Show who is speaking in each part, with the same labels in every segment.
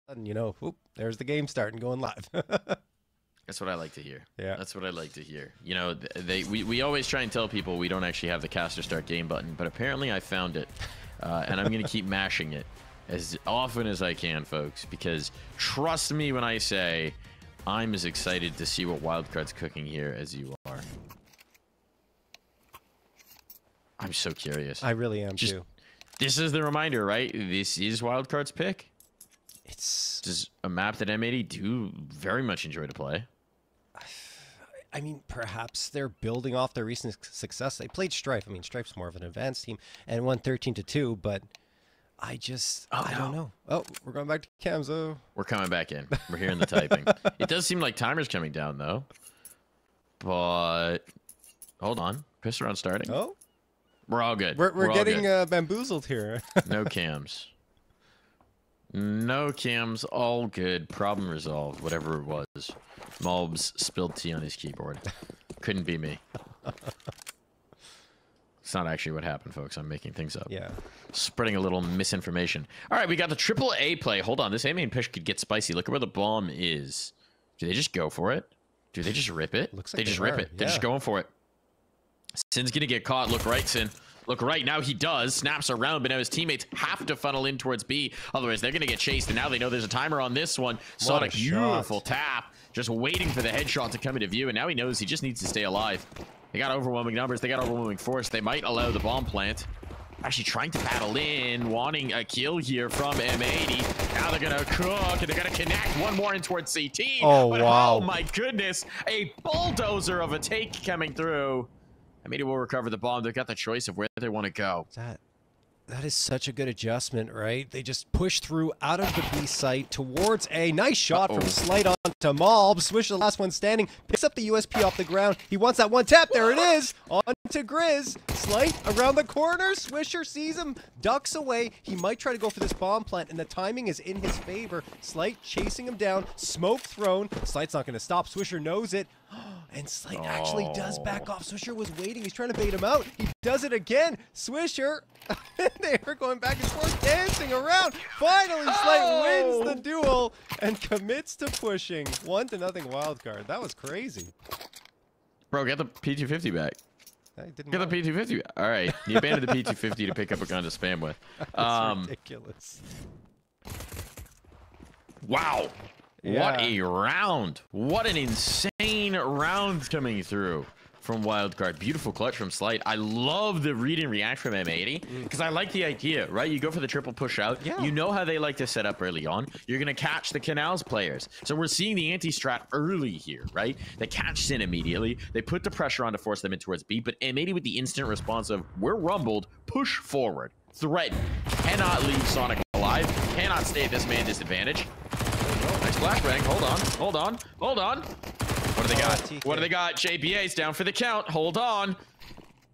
Speaker 1: sudden, you know, whoop, there's the game starting, going live.
Speaker 2: That's what I like to hear.
Speaker 1: Yeah.
Speaker 2: That's what I like to hear. You know, we always try and tell people we don't actually have the caster start game button, but apparently I found it. And I'm going to keep mashing it as often as I can, folks, because trust me when I say I'm as excited to see what Wildcard's cooking here as you are. I'm so curious.
Speaker 1: I really am too.
Speaker 2: This is the reminder, right? This is Wildcard's pick.
Speaker 1: It's
Speaker 2: just a map that M80 do very much enjoy to play.
Speaker 1: I mean, perhaps they're building off their recent success. They played Strife. I mean, Strife's more of an advanced team and won 13-2, but I don't know. Oh, we're going back to Kamzo.
Speaker 2: We're coming back in. We're hearing the typing. It does seem like timer's coming down, though. But hold on. Pistol round starting.
Speaker 1: Oh.
Speaker 2: We're all good.
Speaker 1: We're getting bamboozled here.
Speaker 2: No cams. No cams. All good. Problem resolved. Whatever it was. Mobs spilled tea on his keyboard. Couldn't be me. It's not actually what happened, folks. I'm making things up.
Speaker 1: Yeah.
Speaker 2: Spreading a little misinformation. All right, we got the AAA play. Hold on. This A main push could get spicy. Look at where the bomb is. Do they just go for it? Do they just rip it?
Speaker 1: Looks like
Speaker 2: they just rip it. They're just going for it. Sin's going to get caught. Look right, Sin. Look right. Now he does. Snaps around, but now his teammates have to funnel in towards B. Otherwise, they're going to get chased, and now they know there's a timer on this one. Sonic, beautiful tap. Just waiting for the headshot to come into view, and now he knows he just needs to stay alive. They got overwhelming numbers. They got overwhelming force. They might allow the bomb plant. Actually trying to battle in, wanting a kill here from M80. Now they're going to cook, and they're going to connect one more in towards CT.
Speaker 1: Oh,
Speaker 2: but,
Speaker 1: wow.
Speaker 2: Oh, my goodness. A bulldozer of a take coming through. M80 will recover the bomb. They've got the choice of where they want to go.
Speaker 1: That is such a good adjustment, right? They just push through out of the B site towards A. Nice shot from Slight onto Mob. Swish, the last one standing, picks up the USP off the ground. He wants that one tap. There it is. On to Grizz. Slight around the corner. Swisher sees him, ducks away. He might try to go for this bomb plant, and the timing is in his favor. Slight chasing him down. Smoke thrown. Slight's not going to stop. Swisher knows it. And Slight actually does back off. Swisher was waiting. He's trying to bait him out. He does it again. Swisher. They are going back and forth, dancing around. Finally, Slight wins the duel and commits to pushing. 1-0 Wildcard. That was crazy.
Speaker 2: Bro, get the P250 back.
Speaker 1: Get
Speaker 2: the P250 back. All right. You abandoned the P250 to pick up a gun to spam with.
Speaker 1: That's ridiculous.
Speaker 2: Wow.
Speaker 1: Yeah.
Speaker 2: What a round. What an insane round coming through from Wildcard. Beautiful clutch from Slight. I love the read and react from M80 because I like the idea, right? You go for the triple push out.
Speaker 1: Yeah.
Speaker 2: You know how they like to set up early on. You're going to catch the Canals players. So we're seeing the anti-strat early here, right? They catch Sin immediately. They put the pressure on to force them in towards B, but M80 with the instant response of, we're rumbled, push forward, threaten. Cannot leave Sonic alive. Cannot stay at this man disadvantage. Nice flashbang. Hold on. What do they got? What do they got? JBA's down for the count. Hold on.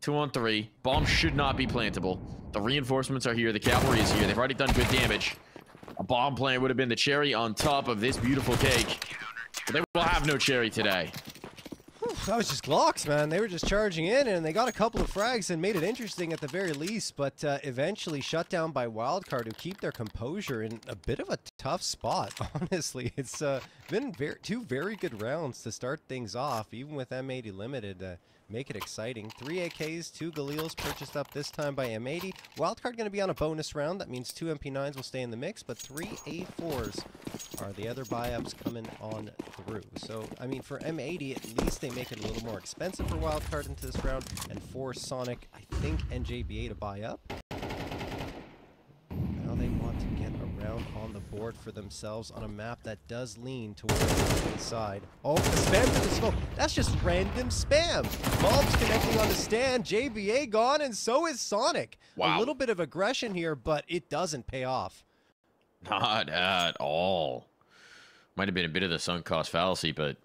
Speaker 2: 2 on 3. Bomb should not be plantable. The reinforcements are here. The cavalry is here. They've already done good damage. A bomb plant would have been the cherry on top of this beautiful cake. But they will have no cherry today.
Speaker 1: That was just Glocks, man. They were just charging in, and they got a couple of frags and made it interesting at the very least, but eventually shut down by Wildcard, who keep their composure in a bit of a tough spot, honestly. It's been two very good rounds to start things off, even with M80 limited. Make it exciting. 3 AKs, 2 Galils purchased up this time by M80. Wildcard going to be on a bonus round. That means 2 MP9s will stay in the mix, but 3 A4s are the other buy-ups coming on through. So, I mean, for M80, at least they make it a little more expensive for Wildcard into this round, and for Sonic, I think, and JBA to buy up. Now they want to get around on the board for themselves on a map that does lean towards the side. Oh, the spam for the smoke. That's just random spam. Mob's connecting on the stand. JBA gone, and so is Sonic.
Speaker 2: Wow.
Speaker 1: A little bit of aggression here, but it doesn't pay off.
Speaker 2: Not at all. Might have been a bit of the sunk cost fallacy, but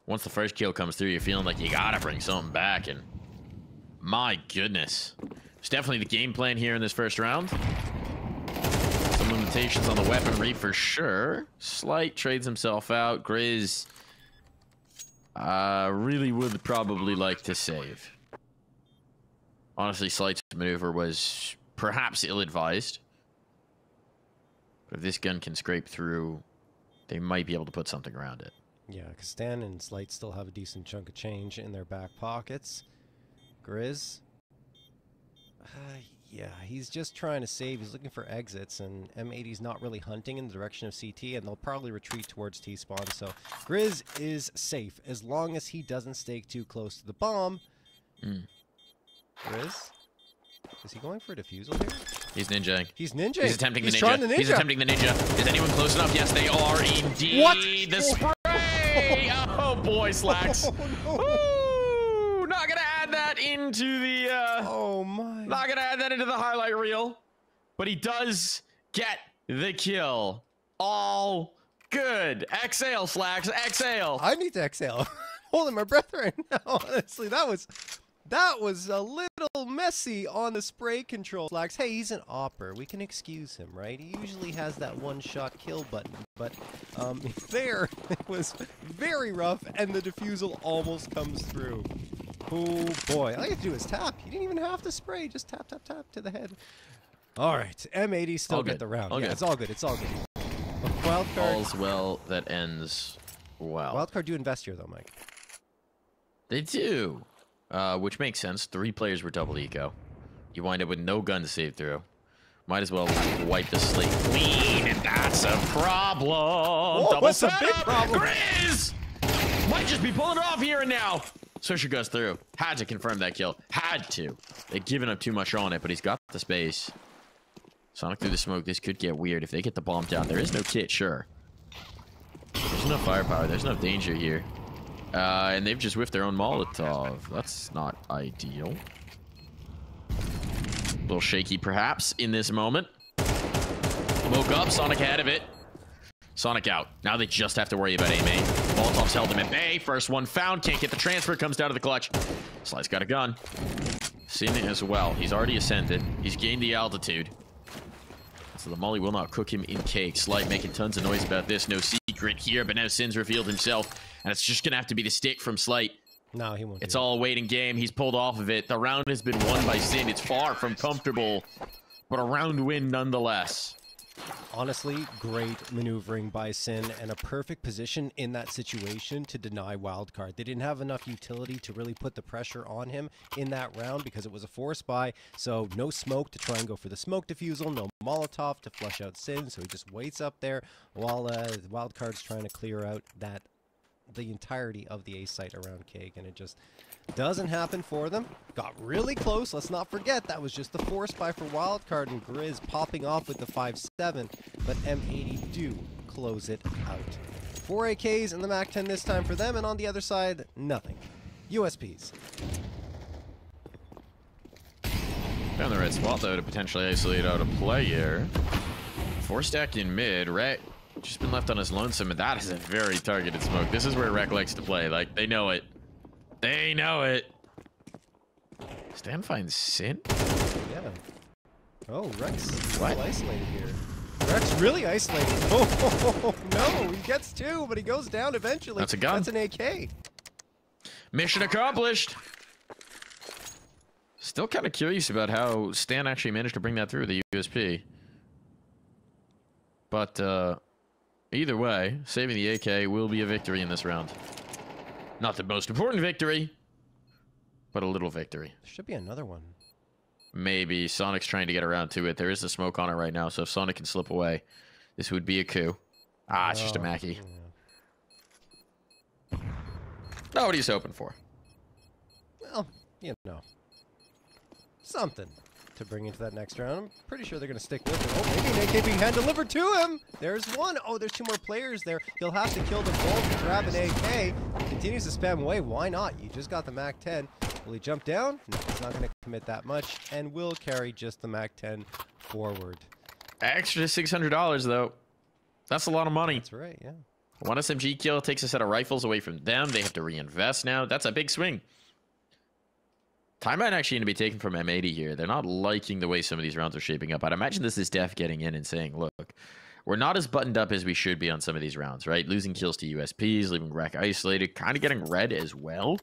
Speaker 2: once the first kill comes through, you're feeling like you gotta bring something back, and my goodness. It's definitely the game plan here in this first round. Some limitations on the weaponry for sure. Slight trades himself out. Grizz really would probably like to save. Honestly, Slight's maneuver was perhaps ill-advised. But if this gun can scrape through, they might be able to put something around it.
Speaker 1: Yeah, because Stan and Slight still have a decent chunk of change in their back pockets. Grizz, yeah, he's just trying to save. He's looking for exits, and M80's not really hunting in the direction of CT, and they'll probably retreat towards T-spawn. So Grizz is safe as long as he doesn't stake too close to the bomb. Grizz, is he going for a defusal here?
Speaker 2: He's ninjaing.
Speaker 1: He's ninjaing.
Speaker 2: He's attempting the ninja.
Speaker 1: Trying the ninja.
Speaker 2: He's attempting the ninja. Is anyone close enough? Yes, they are indeed.
Speaker 1: What?
Speaker 2: The spray! Oh boy, Slacks.
Speaker 1: Oh, no.
Speaker 2: Ooh, not gonna add that into the.
Speaker 1: Oh my.
Speaker 2: Not gonna add that into the highlight reel, but he does get the kill. All good. Exhale, Slacks. Exhale.
Speaker 1: I need to exhale. Holding my breath right now. Honestly, that was a little messy on the spray control. Slacks. Hey, he's an opper. We can excuse him, right? He usually has that one-shot kill button, but there it was very rough, and the defusal almost comes through. Oh boy, all you have to do is tap. You didn't even have to spray. Just tap, tap, tap to the head. All right, M80 still get the round. Yeah, it's all good. It's all good. Wildcard.
Speaker 2: All's well that ends well.
Speaker 1: Wildcard do invest here, though, Mike.
Speaker 2: They do, which makes sense. 3 players were double eco. You wind up with no gun to save through. Might as well wipe the slate clean, and that's a problem.
Speaker 1: Whoa,
Speaker 2: double
Speaker 1: that's a big problem.
Speaker 2: Grizz might just be pulling it off here and now. Swisher goes through. Had to confirm that kill. Had to. They've given up too much on it, but he's got the space. Sonic through the smoke. This could get weird if they get the bomb down. There is no kit, sure. There's no firepower. There's no danger here. And they've just whiffed their own Molotov. That's not ideal. A little shaky, perhaps, in this moment. Woke up. Sonic ahead of it. Sonic out. Now they just have to worry about aiming. Molotov's held him at bay. First one found. Can't get the transfer. Comes down to the clutch. Sly's got a gun. Sin as well. He's already ascended. He's gained the altitude. So the molly will not cook him in cake. Sly making tons of noise about this. No secret here, but now Sin's revealed himself. And it's just going to have to be the stick from Slight.
Speaker 1: No, he won't.
Speaker 2: It's all a waiting game. He's pulled off of it. The round has been won by Sin. It's far from comfortable, but a round win nonetheless.
Speaker 1: Honestly, great maneuvering by Sin and a perfect position in that situation to deny Wildcard. They didn't have enough utility to really put the pressure on him in that round because it was a force buy. So no smoke to try and go for the smoke defusal, no Molotov to flush out Sin. So he just waits up there while Wildcard's trying to clear out the entirety of the A site around Cake, and it just doesn't happen for them. Got really close. Let's not forget that was just the force buy for Wildcard, and Grizz popping off with the 5-7, but M80 do close it out. 4 AKs and the MAC-10 this time for them, and on the other side, nothing. USPs.
Speaker 2: Found the right spot, though, to potentially isolate out a player. 4 stacked in mid. Rhett just been left on his lonesome, and that is a very targeted smoke. This is where Rec likes to play. Like, they know it. They know it. Stan finds Sin?
Speaker 1: Yeah. Oh, Rex well isolated here. Rex really isolated. Oh, no, he gets 2, but he goes down eventually.
Speaker 2: That's a gun.
Speaker 1: That's an AK.
Speaker 2: Mission accomplished. Still kind of curious about how Stan actually managed to bring that through the USP. But either way, saving the AK will be a victory in this round. Not the most important victory, but a little victory.
Speaker 1: There should be another one.
Speaker 2: Maybe. Sonic's trying to get around to it. There is a smoke on it right now, so if Sonic can slip away, this would be a coup. Ah, it's just a Mackie. Yeah. Not what he's hoping for.
Speaker 1: Well, you know. Something to bring into that next round. I'm pretty sure they're going to stick with it. Oh, maybe an AK being hand delivered to him. There's one. Oh, there's 2 more players there. He'll have to kill them both to grab an AK. Continues to spam away. Why not? You just got the MAC-10. Will he jump down? No, he's not going to commit that much, and will carry just the MAC-10 forward.
Speaker 2: Extra $600, though. That's a lot of money.
Speaker 1: That's right, yeah.
Speaker 2: One SMG kill takes a set of rifles away from them. They have to reinvest now. That's a big swing. Time might actually going to be taken from M80 here. They're not liking the way some of these rounds are shaping up. I'd imagine this is Def getting in and saying, look, we're not as buttoned up as we should be on some of these rounds, right? Losing kills to USPs, leaving Rec isolated, kind of getting red as well.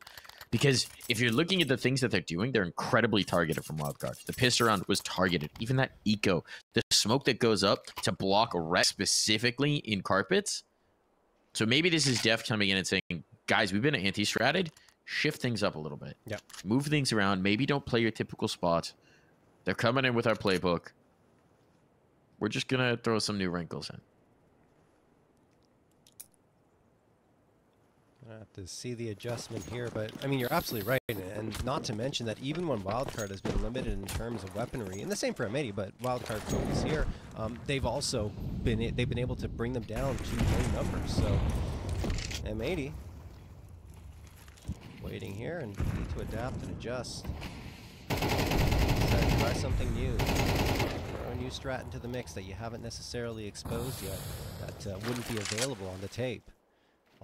Speaker 2: Because if you're looking at the things that they're doing, they're incredibly targeted from Wildcard. The pistol round was targeted. Even that eco, the smoke that goes up to block a wreck specifically in carpets. So maybe this is Def coming in and saying, guys, we've been anti-stratted. Shift things up a little bit.
Speaker 1: Yep.
Speaker 2: Move things around. Maybe don't play your typical spot. They're coming in with our playbook. We're just going to throw some new wrinkles in.
Speaker 1: I have to see the adjustment here, but I mean, you're absolutely right, and not to mention that even when Wildcard has been limited in terms of weaponry, and the same for M80, but Wildcard focus here, they've also been able to bring them down to low numbers. So M80 waiting here and need to adapt and adjust. Try something new. Throw a new strat into the mix that you haven't necessarily exposed yet, that wouldn't be available on the tape.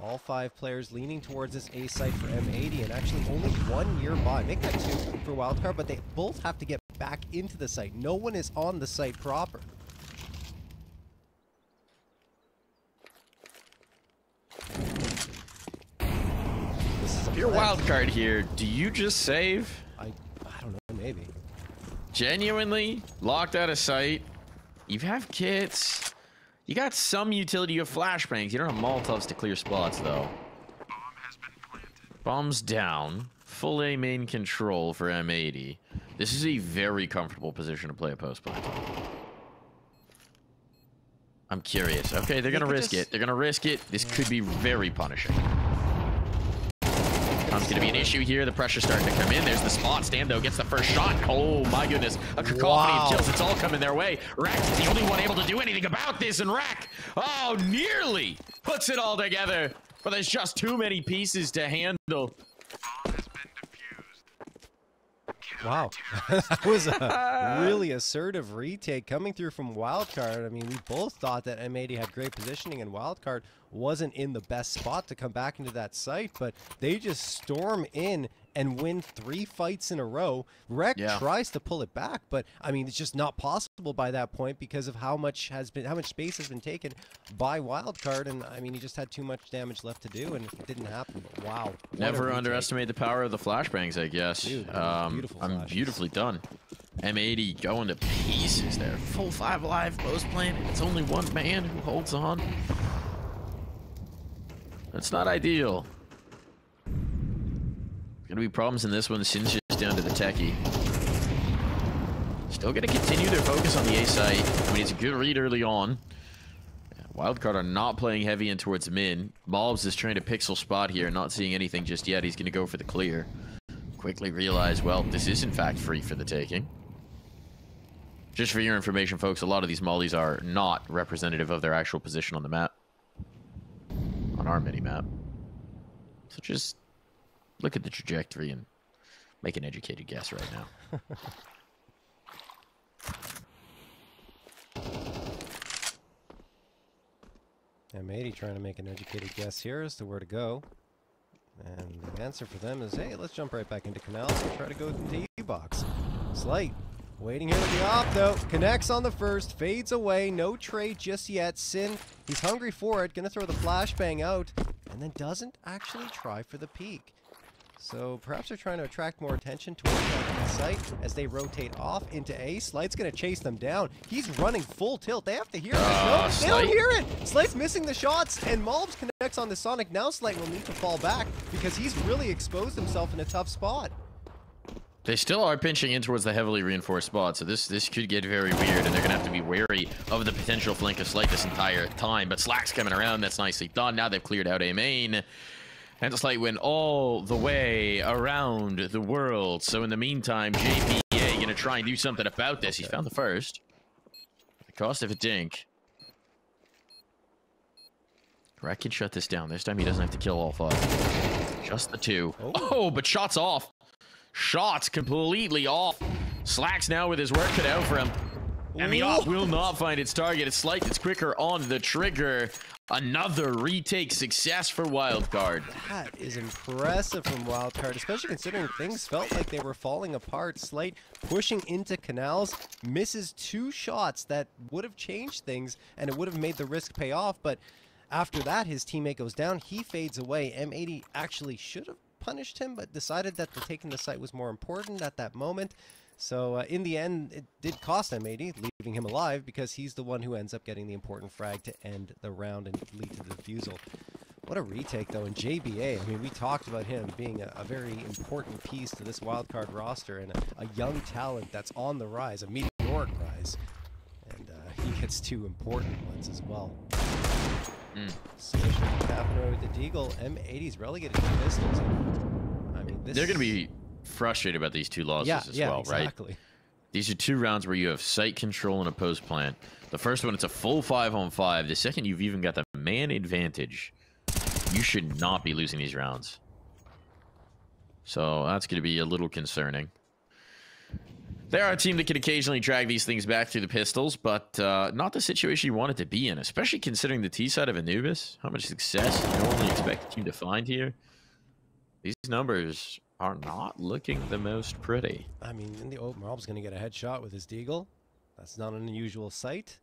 Speaker 1: All 5 players leaning towards this A site for M80, and actually only one nearby. Make that 2 for Wildcard, but they both have to get back into the site. No one is on the site proper.
Speaker 2: If you're Wildcard here, do you just save?
Speaker 1: I don't know, maybe.
Speaker 2: Genuinely locked out of sight. You have kits. You got some utility. You have flashbangs. You don't have Molotovs to clear spots, though.
Speaker 3: Bomb has been planted.
Speaker 2: Bombs down. Full A main control for M80. This is a very comfortable position to play a post plant. I'm curious. Okay, they're going to risk it. They're going to risk it. This could be very punishing. It's going to be an issue here. The pressure's starting to come in. There's the spot. Stando gets the first shot. Oh, my goodness. A cacophony of kills. It's all coming their way. Rack's the only one able to do anything about this, and Rack, oh, nearly puts it all together. But there's just too many pieces to handle.
Speaker 3: Bomb has been defused.
Speaker 1: Wow. That was a really assertive retake coming through from Wildcard. I mean, we both thought that M80 had great positioning, and Wildcard wasn't in the best spot to come back into that site, but they just storm in and win 3 fights in a row. Rec tries to pull it back, but I mean, it's just not possible by that point because of how much space has been taken by Wildcard, and I mean, he just had too much damage left to do, and it didn't happen. But wow.
Speaker 2: Never underestimate the power of the flashbangs, I guess.
Speaker 1: Dude,
Speaker 2: I'm beautifully done. M80 going to pieces there. Full 5 alive, post plant. It's only one man who holds on. That's not ideal. Gonna be problems in this one. Sin's just down to the techie. Still gonna continue their focus on the A site. I mean, it's a good read early on. Wildcard are not playing heavy in towards min. Mobs is trying to pixel spot here, not seeing anything just yet. He's gonna go for the clear. Quickly realize, well, this is in fact free for the taking. Just for your information, folks, a lot of these mollies are not representative of their actual position on the map. On our mini-map. So just look at the trajectory and make an educated guess right now.
Speaker 1: M80 trying to make an educated guess here as to where to go. And the answer for them is, hey, let's jump right back into canals and try to go into E-box. Slight waiting here with the op, though. Connects on the first, fades away. No trade just yet. Sin, he's hungry for it. Gonna throw the flashbang out, and then doesn't actually try for the peek. So perhaps they're trying to attract more attention towards the site as they rotate off into A. Slight's gonna chase them down. He's running full tilt. They have to hear this. No, they don't hear it. Slight's missing the shots, and Malbs connects on the Sonic. Now Slight will need to fall back because he's really exposed himself in a tough spot.
Speaker 2: They still are pinching in towards the heavily reinforced spot, so this could get very weird, and they're going to have to be wary of the potential flank of Slight this entire time. But Slack's coming around. That's nicely done. Now they've cleared out A main. And Slight went all the way around the world. So in the meantime, JPA going to try and do something about this. He's found the first. The cost of a dink. Rack can shut this down. This time he doesn't have to kill all 5. Just the 2. Oh, but shots off. Shots completely off. Slacks now with his work cut out for him. And the op will not find its target. It's Slight that's quicker on the trigger. Another retake success for Wildcard.
Speaker 1: That is impressive from Wildcard, especially considering things felt like they were falling apart. Slight pushing into canals, misses 2 shots that would have changed things, and it would have made the risk pay off. But after that, his teammate goes down. He fades away. M80 actually should have punished him, but decided that the taking the site was more important at that moment. So in the end, it did cost M80, leaving him alive, because he's the one who ends up getting the important frag to end the round and lead to the defusal. What a retake, though, and JBA, I mean, we talked about him being a very important piece to this wildcard roster, and a young talent that's on the rise, a meteoric rise. And he gets 2 important ones as well. Swisher tapping over with the Deagle. M80's relegated to Pistols. I mean, this...
Speaker 2: They're going to be frustrated about these 2 losses as well,
Speaker 1: exactly.
Speaker 2: Right? These are 2 rounds where you have site control and a post plant. The first one, it's a full 5-on-5. The second, you've even got the man advantage. You should not be losing these rounds. So that's going to be a little concerning. They are a team that can occasionally drag these things back through the pistols, but not the situation you want it to be in, especially considering the T side of Anubis. How much success you normally expect the team to find here. These numbers are not looking the most pretty.
Speaker 1: I mean, in the open, Marl's going to get a headshot with his Deagle. That's not an unusual sight.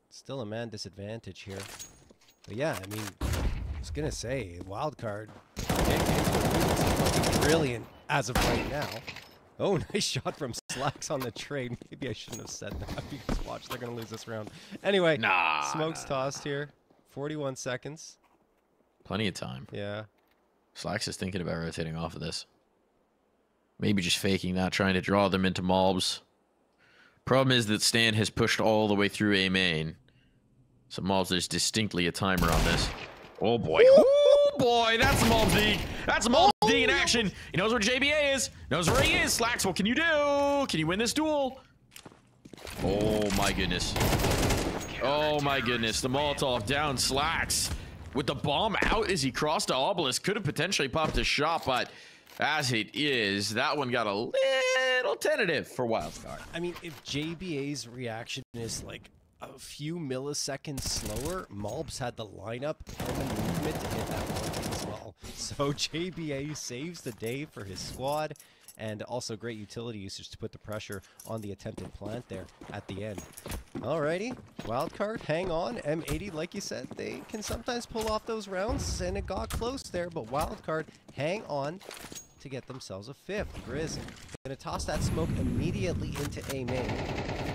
Speaker 1: Still a man disadvantage here. But yeah, I mean, I was going to say, Wildcard, brilliant as of right now. Oh, nice shot from Slacks on the trade. Maybe I shouldn't have said that, because watch, they're going to lose this round. Anyway, Smoke's tossed here. 41 seconds.
Speaker 2: Plenty of time.
Speaker 1: Yeah.
Speaker 2: Slacks is thinking about rotating off of this. Maybe just faking that, trying to draw them into mobs. Problem is that Stan has pushed all the way through A main. So mobs, there's distinctly a timer on this. Oh boy. Oh boy, that's Mobs D. That's Mobs D in action. He knows where JBA is. Knows where he is. Slacks, what can you do? Can you win this duel? Oh my goodness. Oh my goodness. The Molotov down. Slacks with the bomb out as he crossed the obelisk. Could have potentially popped a shot, but as it is, that one got a little tentative for Wildcard.
Speaker 1: I mean, if JBA's reaction is like a few milliseconds slower, Malbs had the lineup and the movement to hit that one as well. So JBA saves the day for his squad, and also great utility usage to put the pressure on the attempted plant there at the end. Alrighty, Wildcard, hang on. M80, like you said, they can sometimes pull off those rounds, and it got close there, but Wildcard, hang on to get themselves a 5th. Grizz gonna toss that smoke immediately into A main.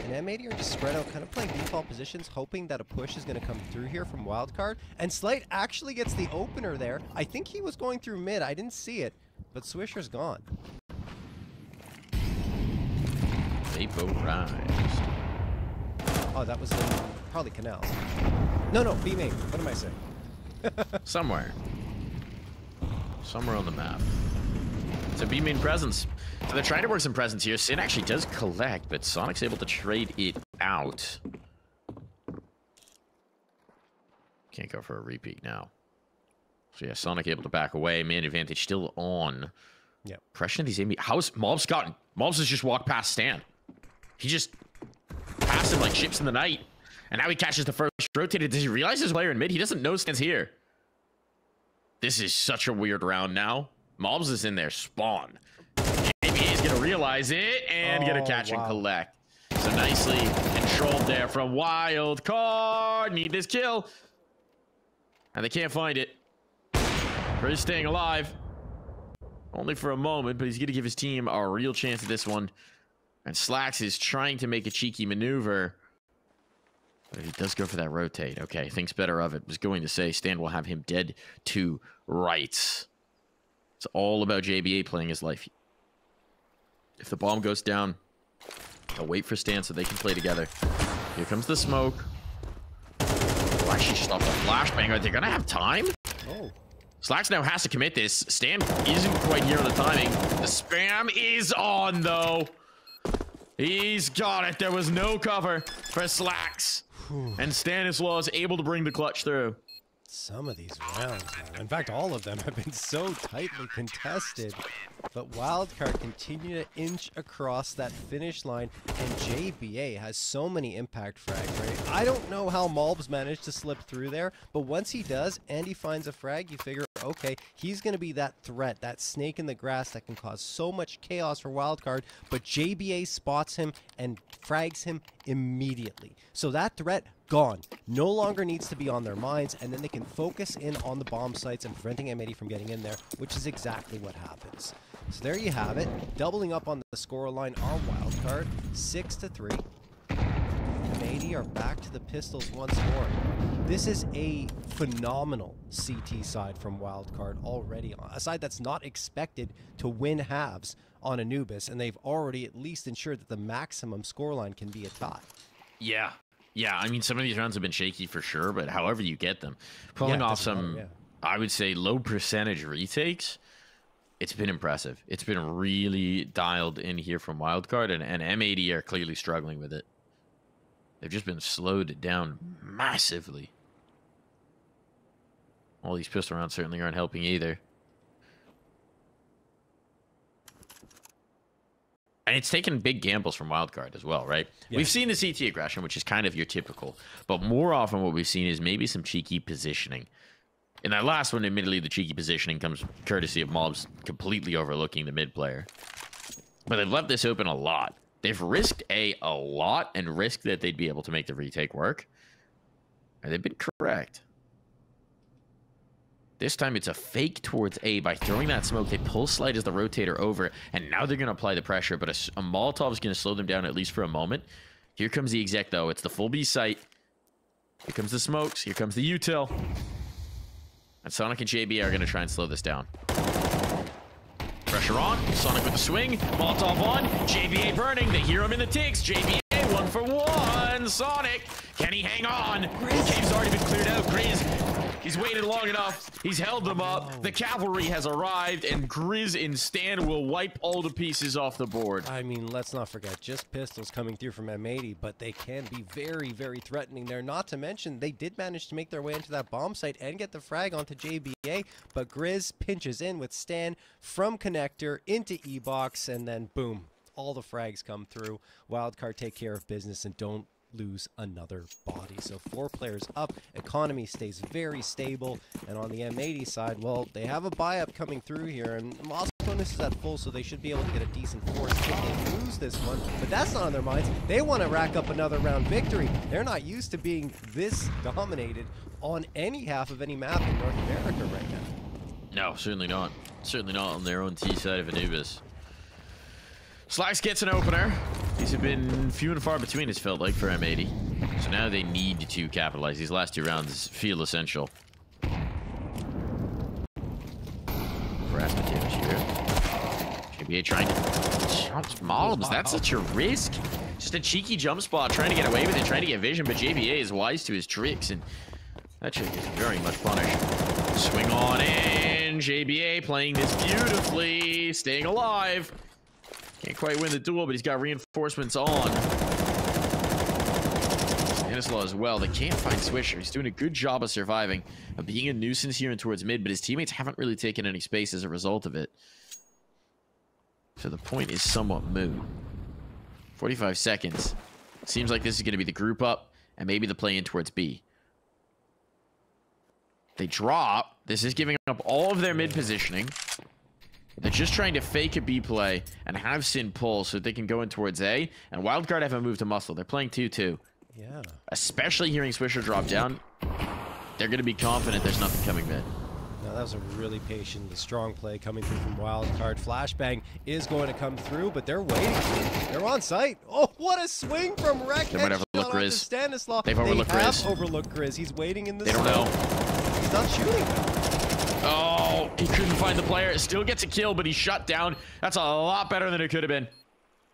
Speaker 1: And M80 are just spread out, kind of playing default positions, hoping that a push is gonna come through here from Wildcard. And Slight actually gets the opener there. I think he was going through mid. I didn't see it, but Swisher's gone.
Speaker 2: Vaporized.
Speaker 1: Oh, that was probably Canals. No, B main. What am I saying?
Speaker 2: Somewhere on the map. It's a B main presence. So they're trying to work some presence here. Sin actually does collect, but Sonic's able to trade it out. Can't go for a repeat now. So yeah, Sonic able to back away. Man advantage still on.
Speaker 1: Yep.
Speaker 2: Pressure these aiming. How's Mobs gotten? Mobs has just walked past Stan. He just passed him like ships in the night. And now he catches the first rotated. Does he realize his player in mid? He doesn't know Stan's here. This is such a weird round now. Mobs is in there. Spawn. Maybe he's going to realize it and get a catch and collect. So nicely controlled there from Wildcard. Need this kill. And they can't find it. Chris staying alive. Only for a moment, but he's going to give his team a real chance at this one. And Slacks is trying to make a cheeky maneuver. But he does go for that rotate. Okay, thinks better of it. Was going to say Stan will have him dead to rights. It's all about JBA playing his life. If the bomb goes down, they'll wait for Stan so they can play together. Here comes the smoke. Oh, actually stopped the flashbang. Are they going to have time?
Speaker 1: Oh.
Speaker 2: Slacks now has to commit this. Stan isn't quite near on the timing. The spam is on, though. He's got it. There was no cover for Slacks. And Stanislaw is able to bring the clutch through.
Speaker 1: Some of these rounds, man. In fact, all of them have been so tightly contested. But Wildcard continue to inch across that finish line, and JBA has so many impact frags, right? I don't know how Malbs managed to slip through there, but once he does and he finds a frag, you figure, okay, he's going to be that threat, that snake in the grass that can cause so much chaos for Wildcard, but JBA spots him and frags him immediately. So that threat gone. No longer needs to be on their minds, and then they can focus in on the bomb sites and preventing M80 from getting in there, which is exactly what happens. So there you have it. Doubling up on the scoreline are Wildcard, 6-3. M80 are back to the pistols once more. This is a phenomenal CT side from Wildcard already. A side that's not expected to win halves on Anubis, and they've already at least ensured that the maximum scoreline can be a tie.
Speaker 2: Yeah. Yeah, I mean, some of these rounds have been shaky for sure, but however you get them, pulling off some, I would say, low percentage retakes, it's been impressive. It's been really dialed in here from Wildcard, and M80 are clearly struggling with it. They've just been slowed down massively. All these pistol rounds certainly aren't helping either. And it's taken big gambles from Wildcard as well, right? Yeah. We've seen the CT aggression, which is kind of your typical. But more often what we've seen is maybe some cheeky positioning. In that last one, admittedly, the cheeky positioning comes courtesy of Mobs completely overlooking the mid player. But they've left this open a lot. They've risked a lot and risked that they'd be able to make the retake work. And they've been correct. This time it's a fake towards A by throwing that smoke. They pull slide as the rotator over, and now they're going to apply the pressure, but a Molotov is going to slow them down at least for a moment. Here comes the exec, though. It's the full B site. Here comes the smokes. Here comes the util. And Sonic and JB are going to try and slow this down. Pressure on. Sonic with the swing. Molotov on. JBA burning. They hear him in the ticks. JBA 1 for 1. Sonic. Can he hang on? The cave's already been cleared out. Grizz. He's waited long enough. He's held them up. The cavalry has arrived, and Grizz in stand will wipe all the pieces off the board.
Speaker 1: I mean, let's not forget, just pistols coming through from M80, but they can be very, very threatening there. Not to mention, they did manage to make their way into that bomb site and get the frag onto JBA, but Grizz pinches in with Stan from connector into E-box, and then boom, all the frags come through. Wildcard take care of business and don't lose another body. So 4 players up, economy stays very stable, and on the M80 side, well, they have a buy-up coming through here, and Moss bonus is at full, so they should be able to get a decent force if they lose this one, but that's not on their minds. They want to rack up another round victory. They're not used to being this dominated on any half of any map in North America right now.
Speaker 2: No, certainly not. Certainly not on their own T side of Anubis. Slacks gets an opener. These have been few and far between, it's felt like, for M80. So now they need to capitalize. These last 2 rounds feel essential. Grass potatoes here. JBA trying to jump Mobs. That's such a risk. Just a cheeky jump spot, trying to get away with it, trying to get vision, but JBA is wise to his tricks, and that trick is very much punished. Swing on in. JBA playing this beautifully, staying alive. Can't quite win the duel, but he's got reinforcements on. Stanislaw as well. They can't find Swisher. He's doing a good job of surviving, of being a nuisance here and towards mid, but his teammates haven't really taken any space as a result of it. So the point is somewhat moot. 45 seconds. Seems like this is going to be the group up, and maybe the play in towards B. They drop. This is giving up all of their mid positioning. They're just trying to fake a B play and have Sin pull so that they can go in towards A. And Wildcard haven't moved to muscle. They're playing 2-2.
Speaker 1: Yeah.
Speaker 2: Especially hearing Swisher drop down. They're going to be confident there's nothing coming mid.
Speaker 1: Now that was a really patient, strong play coming through from Wildcard. Flashbang is going to come through, but they're waiting. They're on site. Oh, what a swing from Wreck.
Speaker 2: They might overlook Grizz.
Speaker 1: Stanislaw.
Speaker 2: They've overlooked Grizz.
Speaker 1: They have overlooked Grizz. He's waiting in the
Speaker 2: They don't know.
Speaker 1: He's not shooting.
Speaker 2: Oh, he couldn't find the player. Still gets a kill, but he's shut down. That's a lot better than it could have been.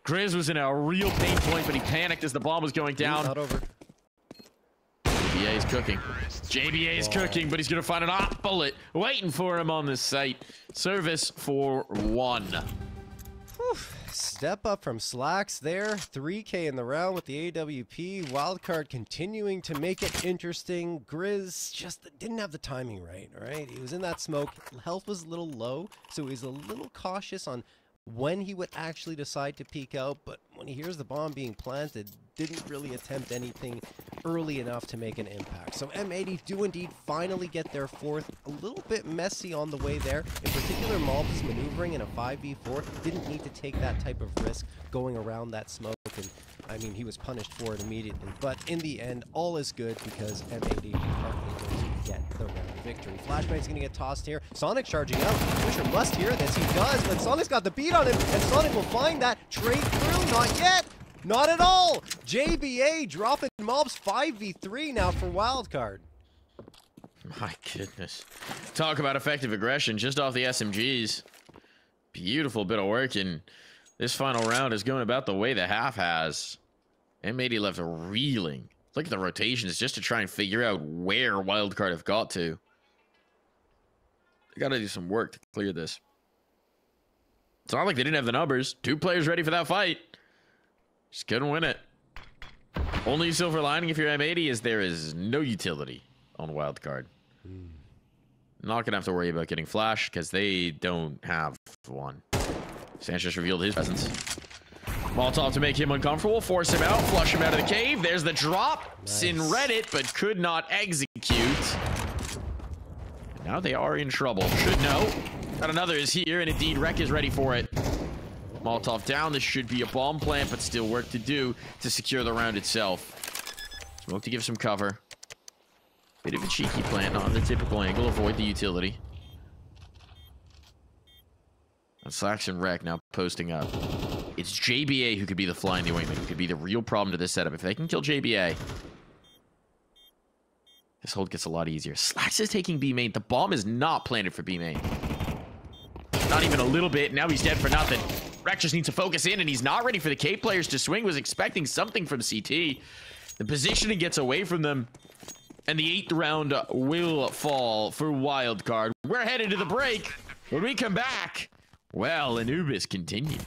Speaker 2: Grizz was in a real pain point, but he panicked as the bomb was going down.
Speaker 1: Not over.
Speaker 2: JBA is cooking. JBA is cooking, but he's going to find an hot bullet waiting for him on this site. Service for 1.
Speaker 1: Whew. Step up from Slacks there. 3K in the round with the AWP. Wildcard continuing to make it interesting. Grizz just didn't have the timing right, all right? He was in that smoke. Health was a little low, so he's a little cautious on when he would actually decide to peek out, but when he hears the bomb being planted, didn't really attempt anything early enough to make an impact. So M80 do indeed finally get their fourth. A little bit messy on the way there. In particular, Mobs maneuvering in a 5v4. Didn't need to take that type of risk going around that smoke, and I mean, he was punished for it immediately. But in the end, all is good because M80 are able to get the round victory. Flashbang's going to get tossed here. Sonic charging out. Swisher must hear this. He does, but Sonic's got the beat on him, and Sonic will find that trade through. Not yet. Not at all. JBA dropping Mobs 5v3 now for Wildcard.
Speaker 2: My goodness. Talk about effective aggression just off the SMGs. Beautiful bit of work, and this final round is going about the way the half has. M80 left reeling. Look at the rotations just to try and figure out where Wildcard have got to. They got to do some work to clear this. It's not like they didn't have the numbers. 2 players ready for that fight. Just couldn't win it. Only silver lining if you're M80 is there is no utility on Wildcard. Not going to have to worry about getting flash because they don't have one. Sanchez revealed his presence. Molotov to make him uncomfortable, force him out, flush him out of the cave. There's the drop.
Speaker 1: Nice. Sin
Speaker 2: read it, but could not execute. And now they are in trouble. Should know. Got another is here, and indeed, Rek is ready for it. Molotov down. This should be a bomb plant, but still work to do to secure the round itself. Smoke to give some cover. Bit of a cheeky plant on the typical angle. Avoid the utility. And Slacks and Rek now posting up. It's JBA who could be the fly in the ointment, who could be the real problem to this setup. If they can kill JBA, this hold gets a lot easier. Slacks is taking B main. The bomb is not planted for B main. Not even a little bit. Now he's dead for nothing. Rek just needs to focus in, and he's not ready for the K players to swing. Was expecting something from CT. The positioning gets away from them, and the 8th round will fall for Wildcard. We're headed to the break. When we come back, well, Anubis continues.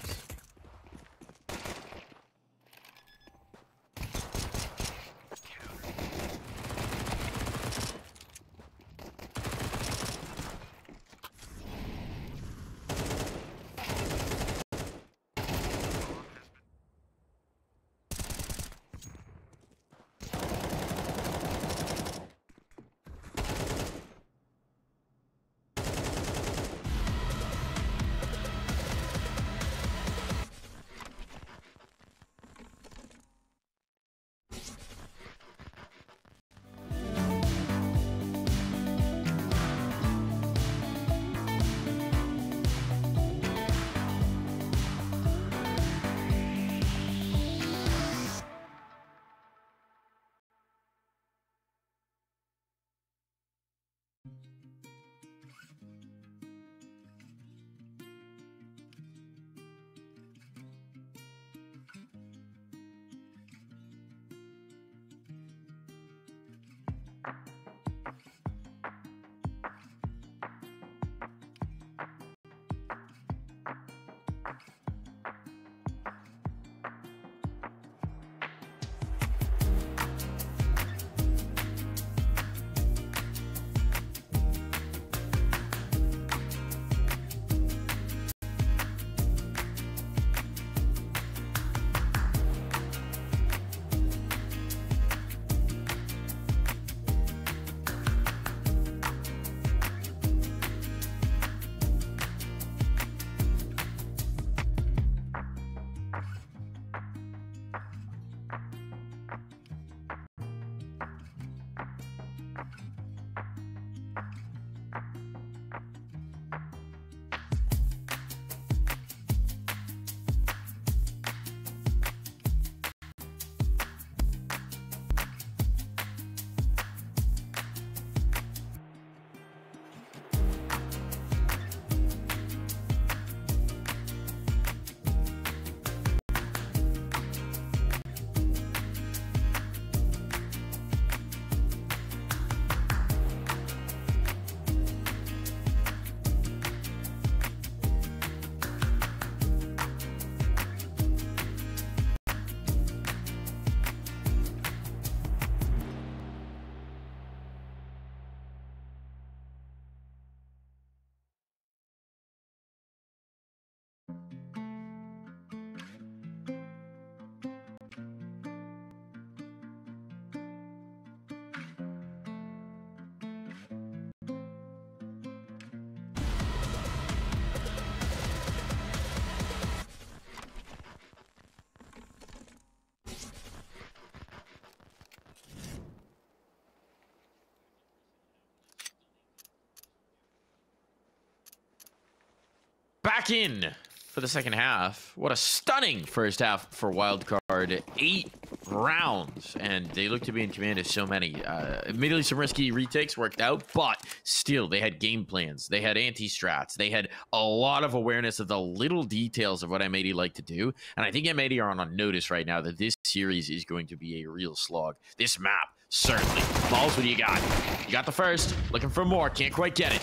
Speaker 2: back in for the second half. What a stunning first half for Wildcard. 8 rounds, and they look to be in command of so many. Admittedly, some risky retakes worked out, but still, they had game plans. They had anti-strats. They had a lot of awareness of the little details of what M80 like to do, and I think M80 are on notice right now that this series is going to be a real slog. This map, certainly. Balls, what do you got? You got the first. Looking for more. Can't quite get it.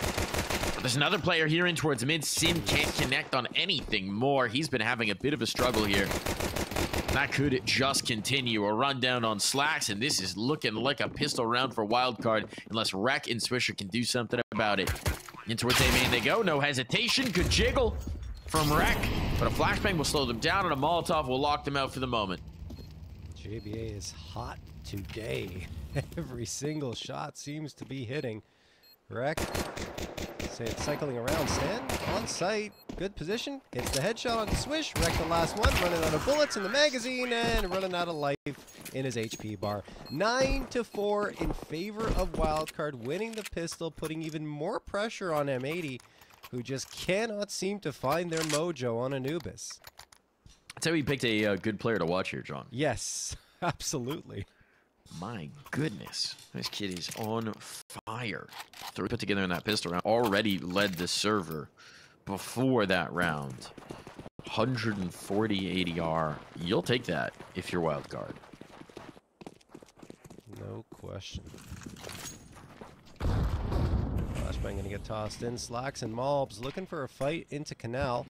Speaker 2: There's another player here in towards mid. Sin can't connect on anything more. He's been having a bit of a struggle here. That could just continue. A rundown on Slacks, and this is looking like a pistol round for Wildcard, unless Rec and Swisher can do something about it. In towards A main they go. No hesitation. Good jiggle from Rec, but a flashbang will slow them down, and a Molotov will lock them out for the moment.
Speaker 1: JBA is hot today. Every single shot seems to be hitting. Rec. Say it's cycling around. Stand on site. Good position. Hits the headshot on the Swish. Wrecked the last one. Running out of bullets in the magazine and running out of life in his HP bar. 9-4 in favor of Wildcard, winning the pistol, putting even more pressure on M80, who just cannot seem to find their mojo on Anubis.
Speaker 2: That's how we picked a good player to watch here, John.
Speaker 1: Yes, absolutely.
Speaker 2: My goodness, this kid is on fire. So we put together in that pistol round. Already led the server before that round. 140 ADR. You'll take that if you're Wildcard.
Speaker 1: No question. Flashbang gonna get tossed in. Slacks and Malbs looking for a fight into Canal.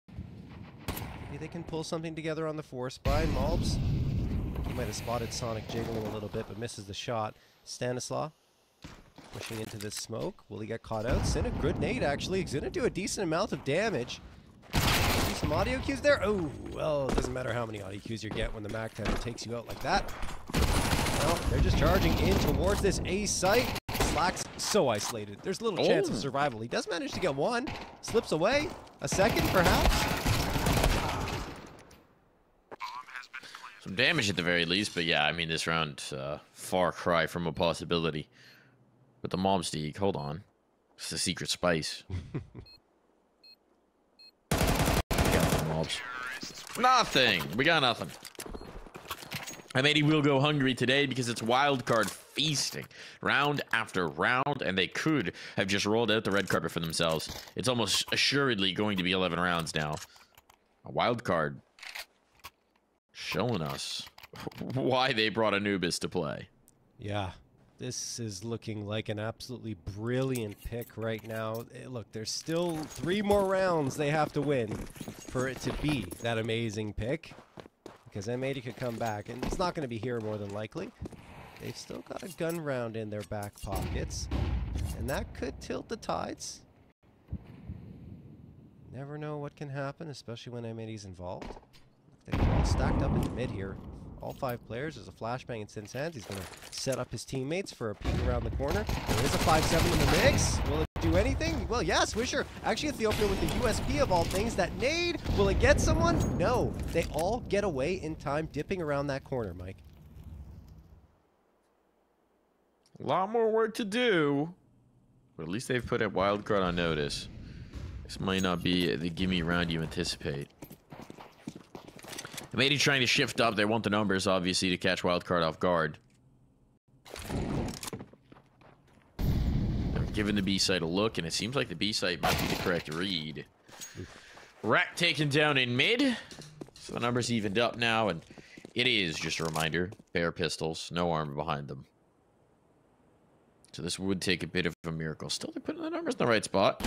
Speaker 1: Maybe they can pull something together on the 4-spy. Malbs, he might have spotted Sonic jiggling a little bit, but misses the shot. Stanislaw pushing into this smoke. Will he get caught out? Sin a good nade, actually. He's gonna do a decent amount of damage. See some audio cues there. Oh, well, it doesn't matter how many audio cues you get when the Mac 10 takes you out like that. Well, they're just charging in towards this A site. Slacks so isolated. There's little chance of survival. He does manage to get one. Slips away. A second, perhaps.
Speaker 2: Some damage at the very least, but yeah, I mean, this round, far cry from a possibility. But the Mob Steak, hold on. It's the secret spice. We got the mobs. Nothing! We got nothing. M80 will go hungry today because it's Wildcard feasting round after round, and they could have just rolled out the red carpet for themselves. It's almost assuredly going to be 11 rounds now. A Wildcard showing us why they brought Anubis to play.
Speaker 1: Yeah, this is looking like an absolutely brilliant pick right now. Look, there's still 3 more rounds they have to win for it to be that amazing pick. Because M80 could come back, and it's not going to be here more than likely. They've still got a gun round in their back pockets, and that could tilt the tides. Never know what can happen, especially when M80's involved. They're all stacked up in the mid here. All 5 players. There's a flashbang in Sin's hands. He's going to set up his teammates for a peek around the corner. There is a 5-7 in the mix. Will it do anything? Well, yeah, Swisher actually hits the opener with the USP of all things. That nade, will it get someone? No. They all get away in time, dipping around that corner, Mike.
Speaker 2: A lot more work to do, but at least they've put a Wildcard on notice. This might not be the gimme round you anticipate. M80 trying to shift up. They want the numbers, obviously, to catch Wildcard off guard. They're giving the B site a look, and it seems like the B site might be the correct read. Rack taken down in mid. So the numbers evened up now, and it is, just a reminder, bare pistols, no armor behind them. So this would take a bit of a miracle. Still, they're putting the numbers in the right spot.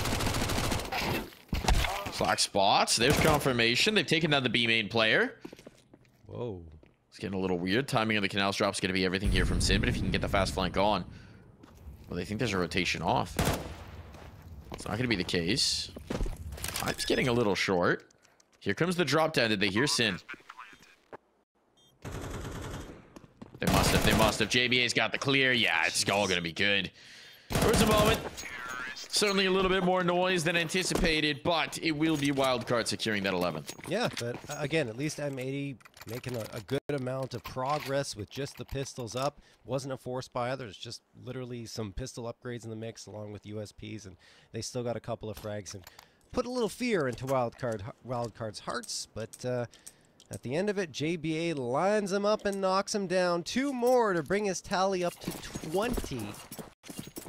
Speaker 2: Slack spots. There's confirmation. They've taken down the B main player.
Speaker 1: Whoa.
Speaker 2: It's getting a little weird. Timing of the canals drop is going to be everything here from Sin, but if you can get the fast flank on. Well, they think there's a rotation off. It's not going to be the case. Time's getting a little short. Here comes the drop down. Did they hear Sin? They must have. They must have. JBA's got the clear. Yeah, it's all going to be good. There was a moment. Certainly a little bit more noise than anticipated, but it will be Wildcard securing that 11th.
Speaker 1: Yeah, but again, at least M80 making a good amount of progress with just the pistols up. Wasn't a force by either. It's just literally some pistol upgrades in the mix along with USPs, and they still got a couple of frags. And put a little fear into Wildcard's hearts, but at the end of it, JBA lines him up and knocks him down. 2 more to bring his tally up to 20.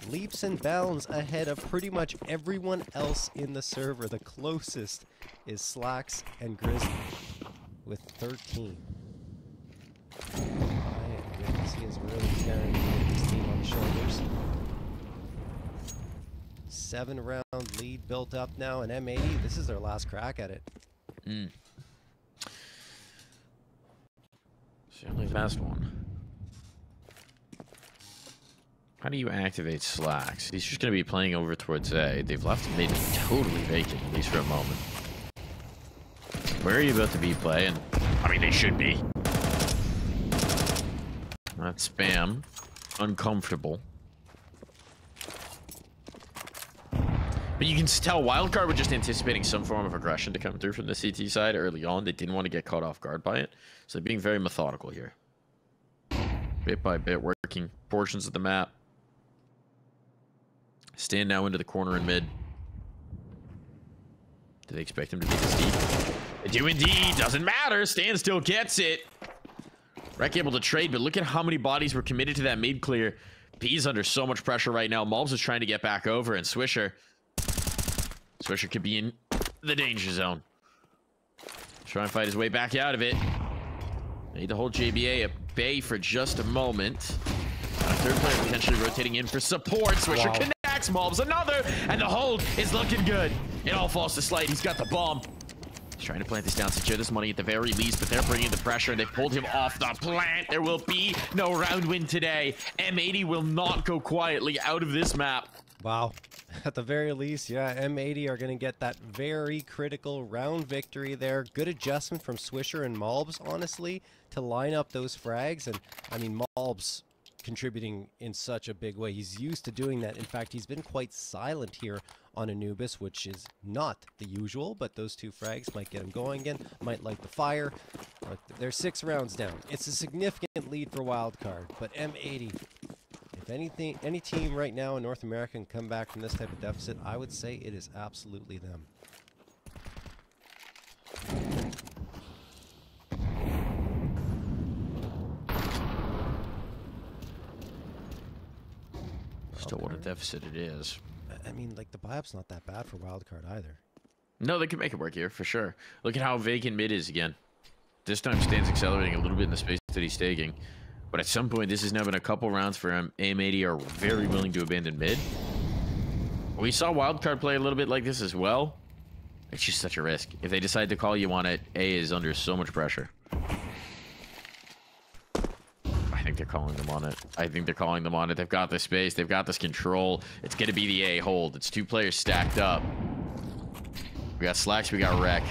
Speaker 1: Leaps and bounds ahead of pretty much everyone else in the server. The closest is Slacks and Grizzly with 13. My goodness, he is really carrying his team on his shoulders. 7-round lead built up now, and M80, this is their last crack at it.
Speaker 2: Certainly the best one. How do you activate Slacks? He's just going to be playing over towards A. They've left mid totally vacant, at least for a moment. Where are you about to be playing? I mean, they should be. Not spam. Uncomfortable. But you can tell Wildcard were just anticipating some form of aggression to come through from the CT side early on. They didn't want to get caught off guard by it. So they're being very methodical here. Bit by bit, working portions of the map. Stand now into the corner in mid. Do they expect him to be this deep? They do indeed. Doesn't matter. Stan still gets it. Rec able to trade, but look at how many bodies were committed to that mid clear. B's under so much pressure right now. Mulbs is trying to get back over, and Swisher could be in the danger zone. Try and fight his way back out of it. Need to hold JBA at bay for just a moment. Third player potentially rotating in for support. Swisher connects. Mulbs another. And the hold is looking good. It all falls to Slate. He's got the bomb. He's trying to plant this down, secure this money at the very least, but they're bringing the pressure and they pulled him off the plant. There will be no round win today. M80 will not go quietly out of this map.
Speaker 1: Wow. At the very least, yeah, M80 are going to get that very critical round victory there. Good adjustment from Swisher and Mulbs, honestly, to line up those frags. And, I mean, Mulbs contributing in such a big way. He's used to doing that. In fact, he's been quite silent here on Anubis, which is not the usual, but those 2 frags might get him going again, might light the fire. They're 6 rounds down. It's a significant lead for Wildcard, but M80... if anything, any team right now in North America can come back from this type of deficit, I would say it is absolutely them.
Speaker 2: Still what a deficit it is.
Speaker 1: I mean, like, the buy-up's not that bad for Wildcard either.
Speaker 2: No, they can make it work here, for sure. Look at how vacant mid is again. This time Stan's accelerating a little bit in the space that he's taking. But at some point, this has now been a couple rounds for him. M80 are very willing to abandon mid. We saw Wildcard play a little bit like this as well. It's just such a risk. If they decide to call you on it, A is under so much pressure. I think they're calling them on it. I think they're calling them on it. They've got this space. They've got this control. It's going to be the A hold. It's 2 players stacked up. We got Slacks. We got Rec.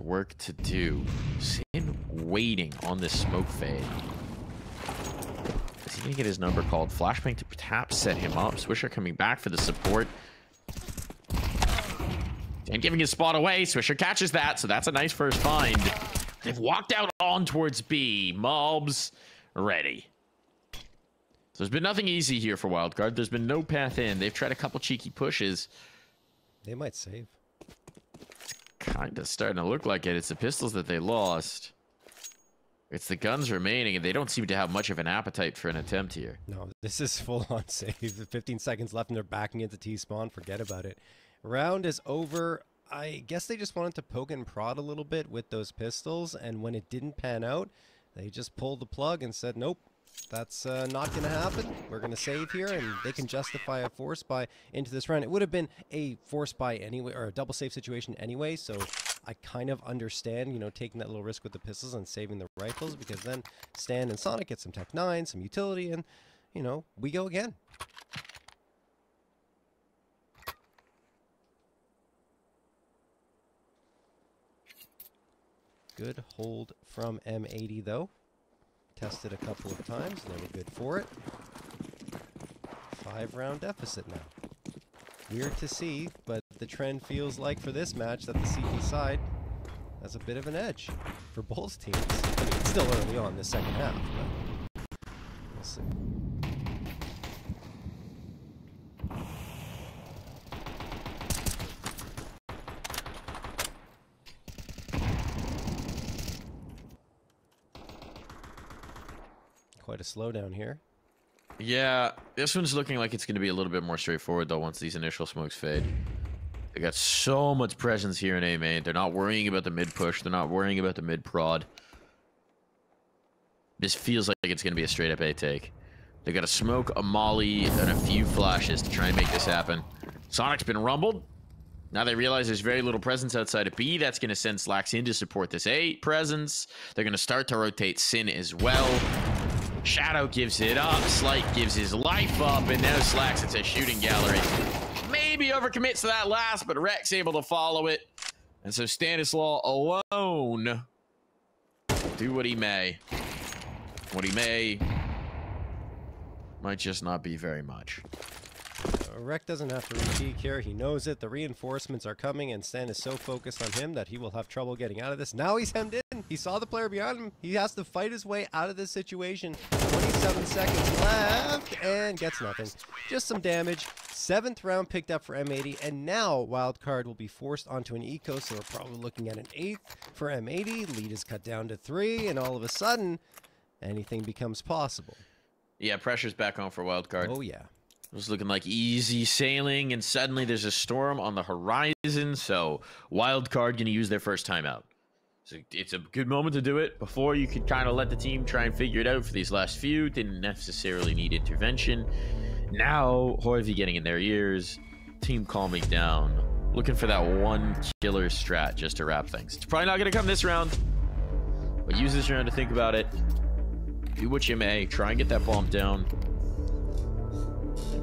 Speaker 2: Work to do. Sin waiting on this smoke fade. Is he gonna get his number called? Flashbang to perhaps set him up. Swisher coming back for the support. And giving his spot away. Swisher catches that, so that's a nice first find. They've walked out on towards B. Mulbs ready. So there's been nothing easy here for Wildcard. There's been no path in. They've tried a couple cheeky pushes.
Speaker 1: They might save.
Speaker 2: Kind of starting to look like it. It's the pistols that they lost. It's the guns remaining, and they don't seem to have much of an appetite for an attempt here.
Speaker 1: No, this is full-on save. 15 seconds left, and they're backing into T-spawn. Forget about it. Round is over. I guess they just wanted to poke and prod a little bit with those pistols, and when it didn't pan out, they just pulled the plug and said, nope, that's not going to happen. We're going to save here, and they can justify a force buy into this round. It would have been a force buy anyway, or a double save situation anyway, so I kind of understand, you know, taking that little risk with the pistols and saving the rifles, because then Stan and Sonic get some Tech 9, some utility, and, you know, we go again. Good hold from M80, though. Tested a couple of times, and they were good for it. 5-round deficit now. Weird to see, but the trend feels like for this match that the CT side has a bit of an edge for both teams. I mean, it's still early on the second half, but we'll see. quite a slowdown here.
Speaker 2: Yeah, this one's looking like it's going to be a little bit more straightforward, though, once these initial smokes fade. They got so much presence here in A main. They're not worrying about the mid push. They're not worrying about the mid prod. This feels like it's going to be a straight up A take. They got a smoke, a molly, and a few flashes to try and make this happen. Sonic's been rumbled. Now they realize there's very little presence outside of B. That's going to send Slacks in to support this A presence. They're going to start to rotate Sin as well. Shadow gives it up. Slight gives his life up. And now Slacks, it's a shooting gallery. Maybe overcommits to that last, but Rex able to follow it. And so Stanislaw alone do what he may. What he may might just not be very much.
Speaker 1: Rek doesn't have to re-peek here. He knows it. The reinforcements are coming, and Stan is so focused on him that he will have trouble getting out of this. Now he's hemmed in. He saw the player behind him. He has to fight his way out of this situation. 27 seconds left, and gets nothing. Just some damage. 7th round picked up for M80, and now Wildcard will be forced onto an eco, so we're probably looking at an 8th for M80. Lead is cut down to 3, and all of a sudden, anything becomes possible.
Speaker 2: Yeah, pressure's back on for Wildcard.
Speaker 1: Oh, yeah.
Speaker 2: It was looking like easy sailing, and suddenly there's a storm on the horizon, so Wildcard going to use their first timeout. So it's a good moment to do it. Before, you could kind of let the team try and figure it out for these last few. Didn't necessarily need intervention. Now, Hoivy getting in their ears, team calming down, looking for that one killer strat just to wrap things. It's probably not going to come this round, but use this round to think about it. Do what you may. Try and get that bomb down.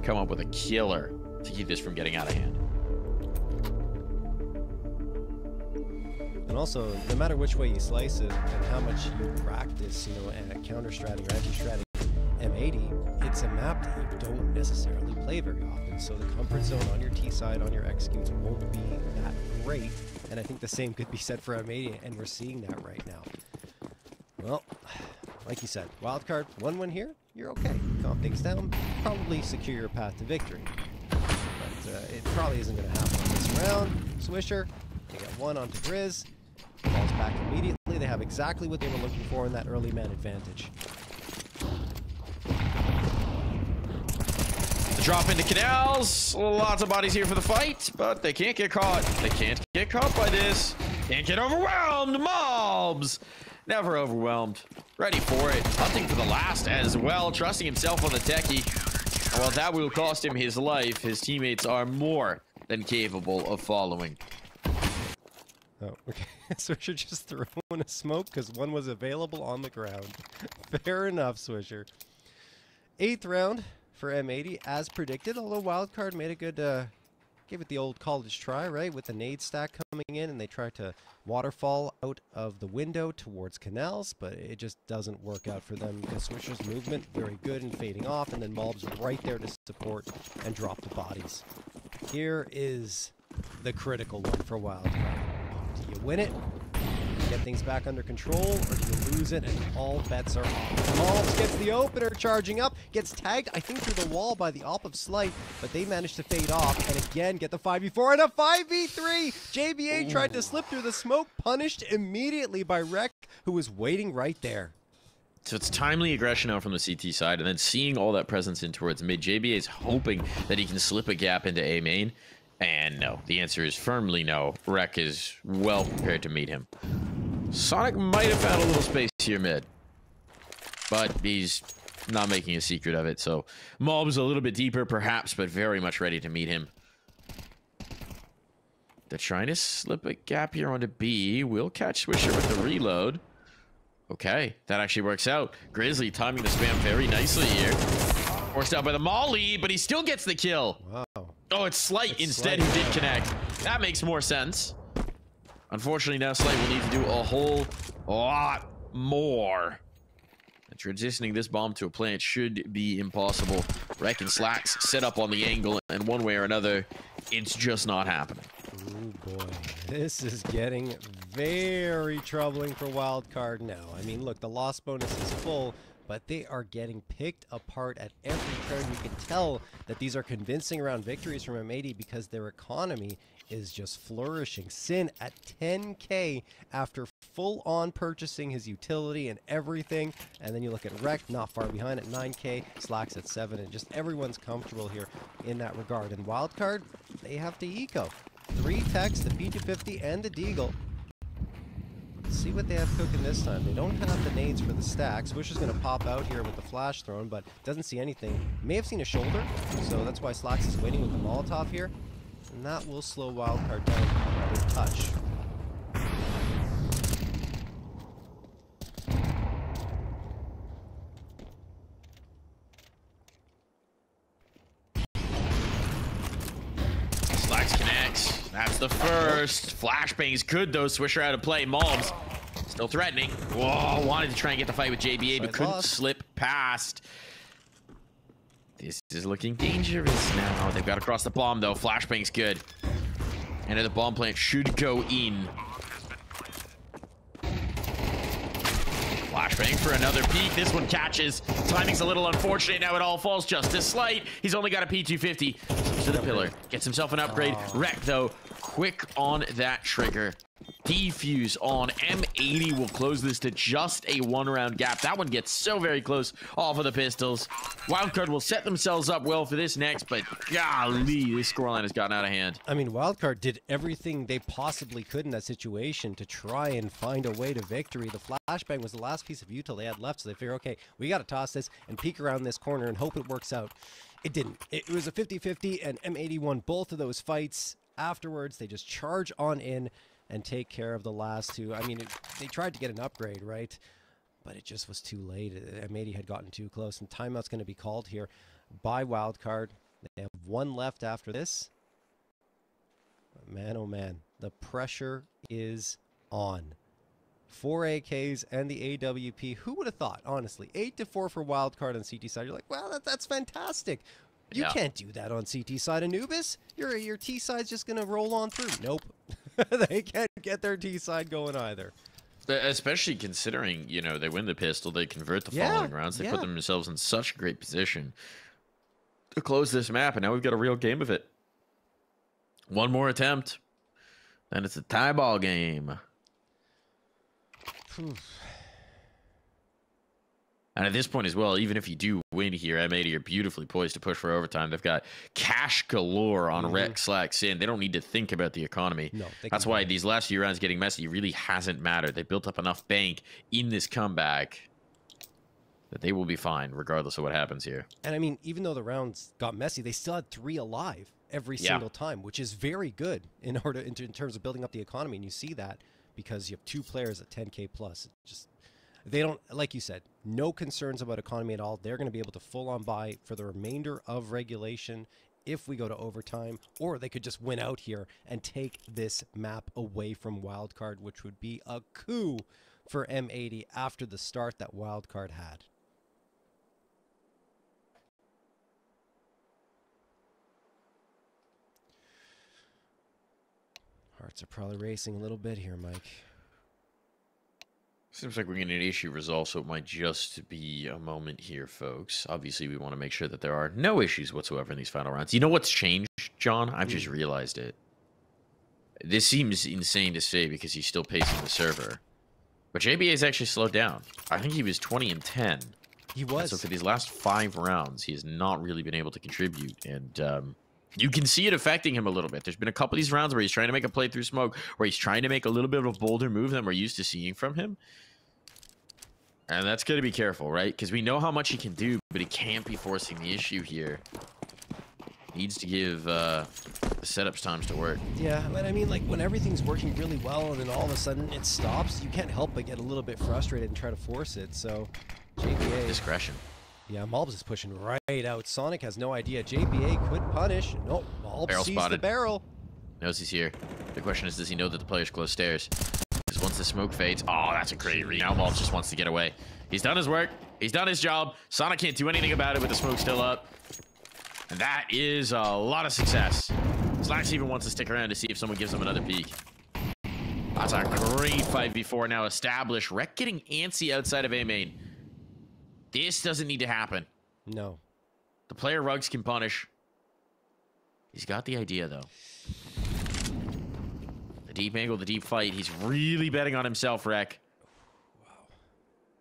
Speaker 2: Come up with a killer to keep this from getting out of hand.
Speaker 1: And also, no matter which way you slice it and how much you practice, counter-stratting or anti-stratting M80, it's a map that you don't necessarily play very often. So the comfort zone on your T side, on your executes, won't be that great. And I think the same could be said for M80, and we're seeing that right now. Well, like you said, Wildcard, 1 win here, you're okay. Calm things down, probably secure your path to victory. But it probably isn't going to happen on this round. Swisher, they get 1 onto Grizz. Falls back immediately. They have exactly what they were looking for in that early man advantage.
Speaker 2: The drop into Canals. Lots of bodies here for the fight, but they can't get caught. They can't get caught by this. Can't get overwhelmed. Mobs. Never overwhelmed. Ready for it. Hunting for the last as well. Trusting himself on the techie. Well, that will cost him his life. His teammates are more than capable of following.
Speaker 1: Oh, okay. Swisher just threw in a smoke because 1 was available on the ground. Fair enough, Swisher. 8th round for M80, as predicted, although Wildcard made a good, gave it the old college try, right? With the nade stack coming in, and they tried to waterfall out of the window towards Canals, but it just doesn't work out for them because Swisher's movement very good and fading off, and then Mob's right there to support and drop the bodies. Here is the critical one for Wildcard. Do you win it? Do you get things back under control, or do you lose it and all bets are off? Mobs gets the opener, charging up, gets tagged, I think, through the wall by the AWP of Slight, but they managed to fade off, and again get the 5v4 and a 5v3! JBA tried to slip through the smoke, punished immediately by Rek, who was waiting right there.
Speaker 2: So it's timely aggression out from the CT side, and then seeing all that presence in towards mid. JBA is hoping that he can slip a gap into A main. And no, the answer is firmly no. Rek is well prepared to meet him. Sonic might have found a little space here mid, but he's not making a secret of it. So Mob's a little bit deeper perhaps, but very much ready to meet him. They're trying to slip a gap here onto B. We'll catch Swisher with the reload. Okay, that actually works out. Grizzly timing the spam very nicely here. Forced out by the molly, but he still gets the kill.
Speaker 1: Wow.
Speaker 2: Oh, it's Slight instead who did connect. That makes more sense. Unfortunately, now Slight will need to do a whole lot more. And transitioning this bomb to a plant should be impossible. Rek and Slacks set up on the angle, and one way or another, it's just not happening.
Speaker 1: Oh boy, this is getting very troubling for Wildcard now. I mean, look, the loss bonus is full, but they are getting picked apart at every turn. You can tell that these are convincing round victories from M80 because their economy is just flourishing. Sin at 10K after full-on purchasing his utility and everything. And then you look at Rec, not far behind at 9K, Slacks at 7, and just everyone's comfortable here in that regard. And Wildcard, they have to eco. 3 techs, the P250, and the Deagle. Let's see what they have cooking this time. They don't have the nades for the stack. Swish is going to pop out here with the flash thrown, but doesn't see anything. May have seen a shoulder, so that's why Slacks is waiting with the Molotov here. And that will slow Wildcard down a touch.
Speaker 2: Slacks connects. That's the first. Flashbang's good though. Swisher out of play. Malbs still threatening. Whoa, wanted to try and get the fight with JBA, but couldn't slip past. This is looking dangerous now. They've got to cross the bomb though. Flashbang's good. And the bomb plant should go in. Flashbang for another peek. This one catches. Timing's a little unfortunate. Now it all falls just as slight. He's only got a P250. To the pillar. Gets himself an upgrade. Wreck, though, quick on that trigger. Defuse on M80 will close this to just a 1-round gap. That one gets so very close off of the pistols. Wildcard will set themselves up well for this next, but golly, this scoreline has gotten out of hand.
Speaker 1: I mean, Wildcard did everything they possibly could in that situation to try and find a way to victory. The flashbang was the last piece of util they had left, so they figure, okay, we got to toss this and peek around this corner and hope it works out. It didn't. It was a 50-50, and M80 won both of those fights. Afterwards, they just charge on in and take care of the last two. I mean, they tried to get an upgrade, right? But it just was too late. M80 had gotten too close, and timeout's going to be called here by Wildcard. They have 1 left after this. But man, oh man, the pressure is on. 4 AKs and the AWP. Who would have thought, honestly? 8-4 for Wildcard on CT side. You're like, well, that's fantastic. You can't do that on CT side, Anubis. Your T side's just going to roll on through. Nope. They can't get their T side going either.
Speaker 2: Especially considering, you know, they win the pistol, they convert the following rounds. They put themselves in such a great position to close this map, and now we've got a real game of it. One more attempt, then it's a tie ball game. And at this point as well, even if you do win here, M80 are beautifully poised to push for overtime. They've got cash galore on Rec, Slack, Sin. They don't need to think about the economy.
Speaker 1: No,
Speaker 2: that's why these last few rounds getting messy really hasn't mattered. They built up enough bank in this comeback that they will be fine regardless of what happens here.
Speaker 1: And I mean, even though the rounds got messy, they still had 3 alive every single time, which is very good in terms of building up the economy. And you see that because you have 2 players at 10K plus. It just, they don't, like you said, no concerns about economy at all. They're going to be able to full on buy for the remainder of regulation if we go to overtime, or they could just win out here and take this map away from Wildcard, which would be a coup for M80 after the start that Wildcard had. Hearts are probably racing a little bit here, Mike.
Speaker 2: Seems like we're getting an issue resolved, so it might just be a moment here, folks. Obviously, we want to make sure that there are no issues whatsoever in these final rounds. You know what's changed, John? I've just realized it. This seems insane to say because he's still pacing the server. But JBA's actually slowed down. I think he was 20-10.
Speaker 1: He was.
Speaker 2: And so for these last 5 rounds, he has not really been able to contribute. And you can see it affecting him a little bit. There's been a couple of these rounds where he's trying to make a play through smoke, where he's trying to make a little bit of a bolder move than we're used to seeing from him. And that's going to be careful, right? Because we know how much he can do, but he can't be forcing the issue here. Needs to give the setups times to work.
Speaker 1: Yeah, but I mean, like, when everything's working really well and then all of a sudden it stops, you can't help but get a little bit frustrated and try to force it. So, JBA...
Speaker 2: discretion.
Speaker 1: Yeah, Malbs is pushing right out. Sonic has no idea. JBA could punish. Nope, Malbs sees the barrel.
Speaker 2: Knows he's here. The question is, does he know that the player's close stairs? Because once the smoke fades... Oh, that's a great read. Now Malbs just wants to get away. He's done his work. He's done his job. Sonic can't do anything about it with the smoke still up. And that is a lot of success. Slacks even wants to stick around to see if someone gives him another peek. That's a great 5v4 now established. Rec getting antsy outside of A main. This doesn't need to happen.
Speaker 1: No.
Speaker 2: The player Rugs can punish. He's got the idea, though. The deep angle, the deep fight. He's really betting on himself, Rek. Wow.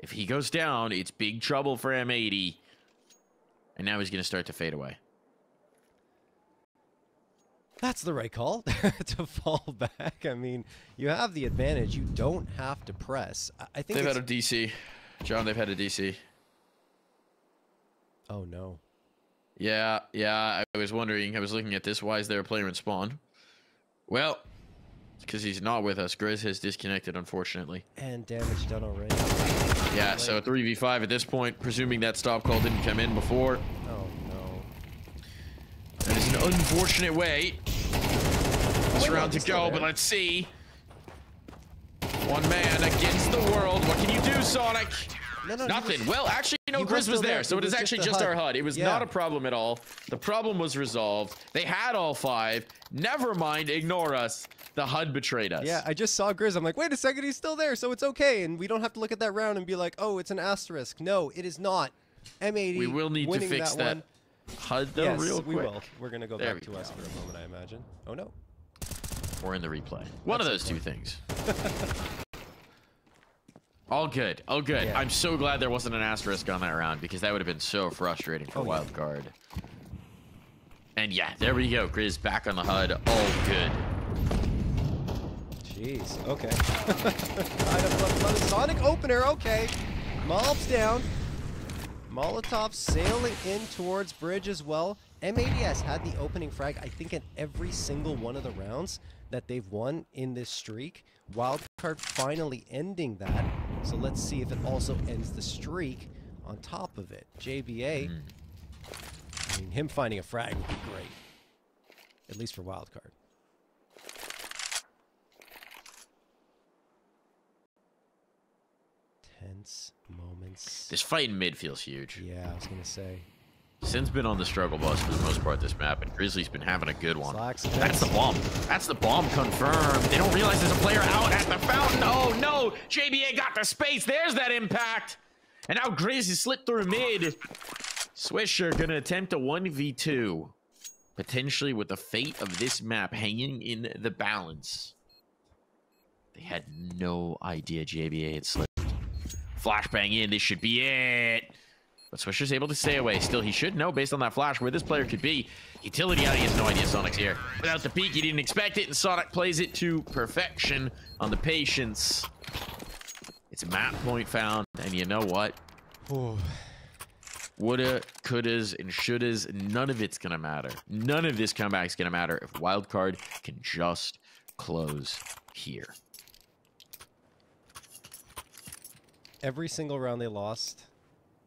Speaker 2: If he goes down, it's big trouble for M80. And now he's going to start to fade away.
Speaker 1: That's the right call to fall back. I mean, you have the advantage. You don't have to press. I think
Speaker 2: they've had a DC. John, they've had a DC.
Speaker 1: Oh, no.
Speaker 2: Yeah. I was wondering. I was looking at this. Why is there a player in spawn? Well, it's because he's not with us. Grizz has disconnected, unfortunately.
Speaker 1: And damage done already.
Speaker 2: Yeah, so 3v5 at this point, presuming that stop call didn't come in before.
Speaker 1: Oh, no.
Speaker 2: That is an unfortunate way. This round to go, but let's see. One man against the world. What can you do, Sonic?
Speaker 1: No,
Speaker 2: nothing. Well, actually, no, Grizz was there, so it is actually just our HUD. It was not a problem at all. The problem was resolved. They had all 5. Never mind, ignore us. The HUD betrayed us.
Speaker 1: Yeah, I just saw Grizz. I'm like, wait a second, he's still there, so it's okay. And we don't have to look at that round and be like, oh, it's an asterisk. No, it is not. M80.
Speaker 2: We will need to fix that HUD, though, real quick.
Speaker 1: We will. We're going to go back to us for a moment, I imagine. Oh, no.
Speaker 2: Or in the replay. One of those two things. All good. All good. Yeah. I'm so glad there wasn't an asterisk on that round because that would have been so frustrating for Wildcard. And yeah, there we go. Grizz back on the HUD. All good.
Speaker 1: Jeez. Okay. Sonic opener. Okay. Mob's down. Molotov sailing in towards bridge as well. M80 had the opening frag, I think, in every single one of the rounds that they've won in this streak. Wildcard finally ending that. So let's see if it also ends the streak on top of it. JBA, I mean, him finding a frag would be great. At least for Wildcard. Tense moments.
Speaker 2: This fight in mid feels huge.
Speaker 1: Yeah, I was going to say.
Speaker 2: Sin's been on the struggle bus for the most part this map, and Grizzly's been having a good one.
Speaker 1: Slacks,
Speaker 2: that's the bomb. That's the bomb confirmed. They don't realize there's a player out at the fountain. Oh, no. JBA got the space. There's that impact. And now Grizz has slipped through mid. Swisher going to attempt a 1v2. Potentially with the fate of this map hanging in the balance. They had no idea JBA had slipped. Flashbang in. This should be it. But Swisher's able to stay away. Still, he should know based on that flash where this player could be. Utility out, he has no idea Sonic's here. Without the peek, he didn't expect it, and Sonic plays it to perfection on the patience. It's a map point found, and you know what? Woulda, couldas, and shouldas, none of it's gonna matter. None of this comeback's gonna matter if Wildcard can just close here.
Speaker 1: Every single round they lost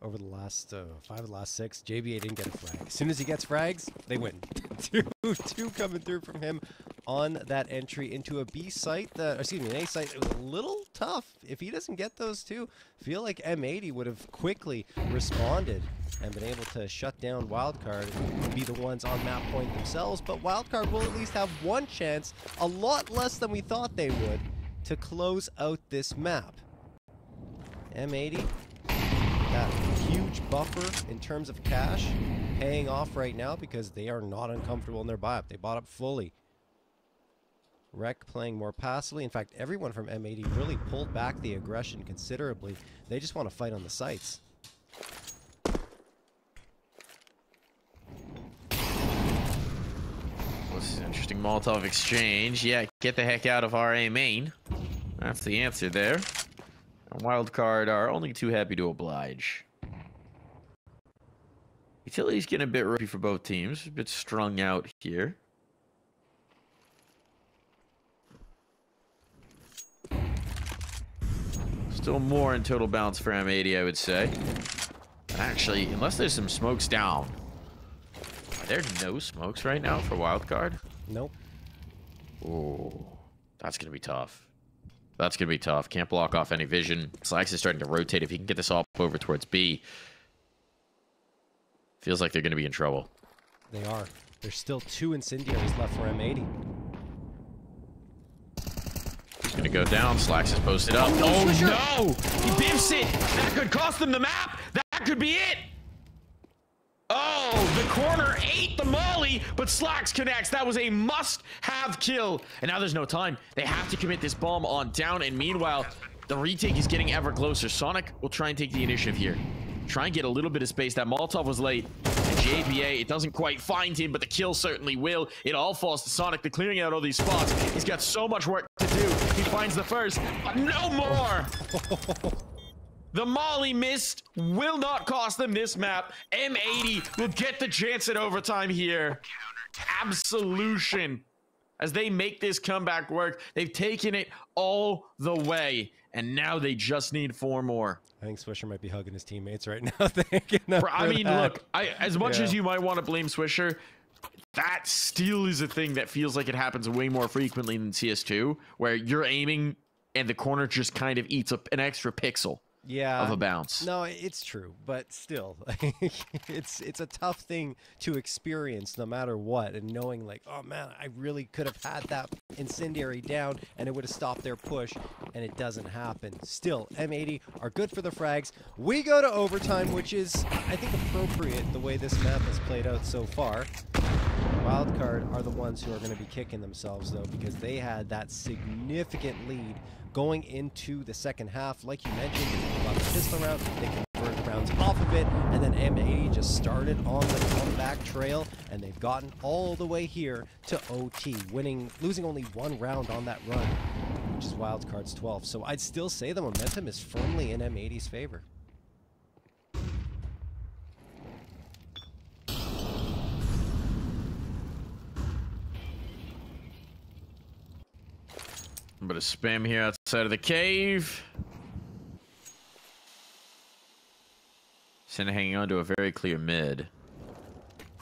Speaker 1: over the last 5 of the last 6, JBA didn't get a frag. As soon as he gets frags, they win. two coming through from him on that entry into a B site, an A site. It was a little tough. If he doesn't get those two, I feel like M80 would have quickly responded and been able to shut down Wildcard and be the ones on map point themselves. But Wildcard will at least have one chance, a lot less than we thought they would, to close out this map. M80, that huge buffer in terms of cash paying off right now because they are not uncomfortable in their buy up. They bought up fully. Rek playing more passively. In fact, everyone from M80 really pulled back the aggression considerably. They just want to fight on the sites.
Speaker 2: Well, this is an interesting Molotov exchange. Yeah, get the heck out of our A main. That's the answer there. Wildcard are only too happy to oblige. Utility's getting a bit ropey for both teams. A bit strung out here. Still more in total balance for M80, I would say. And actually, unless there's some smokes down. Are there no smokes right now for Wildcard?
Speaker 1: Nope.
Speaker 2: Oh, that's going to be tough. That's going to be tough. Can't block off any vision. Slacks is starting to rotate. If he can get this all over towards B, feels like they're going to be in trouble.
Speaker 1: They are. There's still 2 incendiaries left for M80.
Speaker 2: He's going to go down. Slacks is posted up. Oh, no! He biffs it! That could cost them the map! That could be it! Oh, the corner ate the molly, but Slacks connects. That was a must-have kill. And now there's no time. They have to commit this bomb on down. And meanwhile, the retake is getting ever closer. Sonic will try and take the initiative here. Try and get a little bit of space. That Molotov was late. And JBA, it doesn't quite find him, but the kill certainly will. It all falls to Sonic. They're clearing out all these spots. He's got so much work to do. He finds the first. No more! The molly missed. Will not cost them this map. M80 will get the chance at overtime here. Absolution. As they make this comeback work, they've taken it all the way. And now they just need 4 more.
Speaker 1: I think Swisher might be hugging his teammates right now. Thinking
Speaker 2: I mean, look, as much as you might want to blame Swisher, that still is a thing that feels like it happens way more frequently than CS2, where you're aiming and the corner just kind of eats up an extra pixel. Of a bounce.
Speaker 1: No, it's true, but still, it's a tough thing to experience no matter what. And knowing like, oh man, I really could have had that incendiary down and it would have stopped their push, and it doesn't happen. Still, M80 are good for the frags. We go to overtime, which is, I think, appropriate the way this map has played out so far. Wildcard are the ones who are going to be kicking themselves though, because they had that significant lead going into the second half. Like you mentioned, they got the pistol round, they converted rounds off of it, and then M80 just started on the comeback trail, and they've gotten all the way here to OT, losing only 1 round on that run, which is Wildcard's 12. So I'd still say the momentum is firmly in M80's favor.
Speaker 2: A bit of spam here outside of the cave. Sin hanging on to a very clear mid.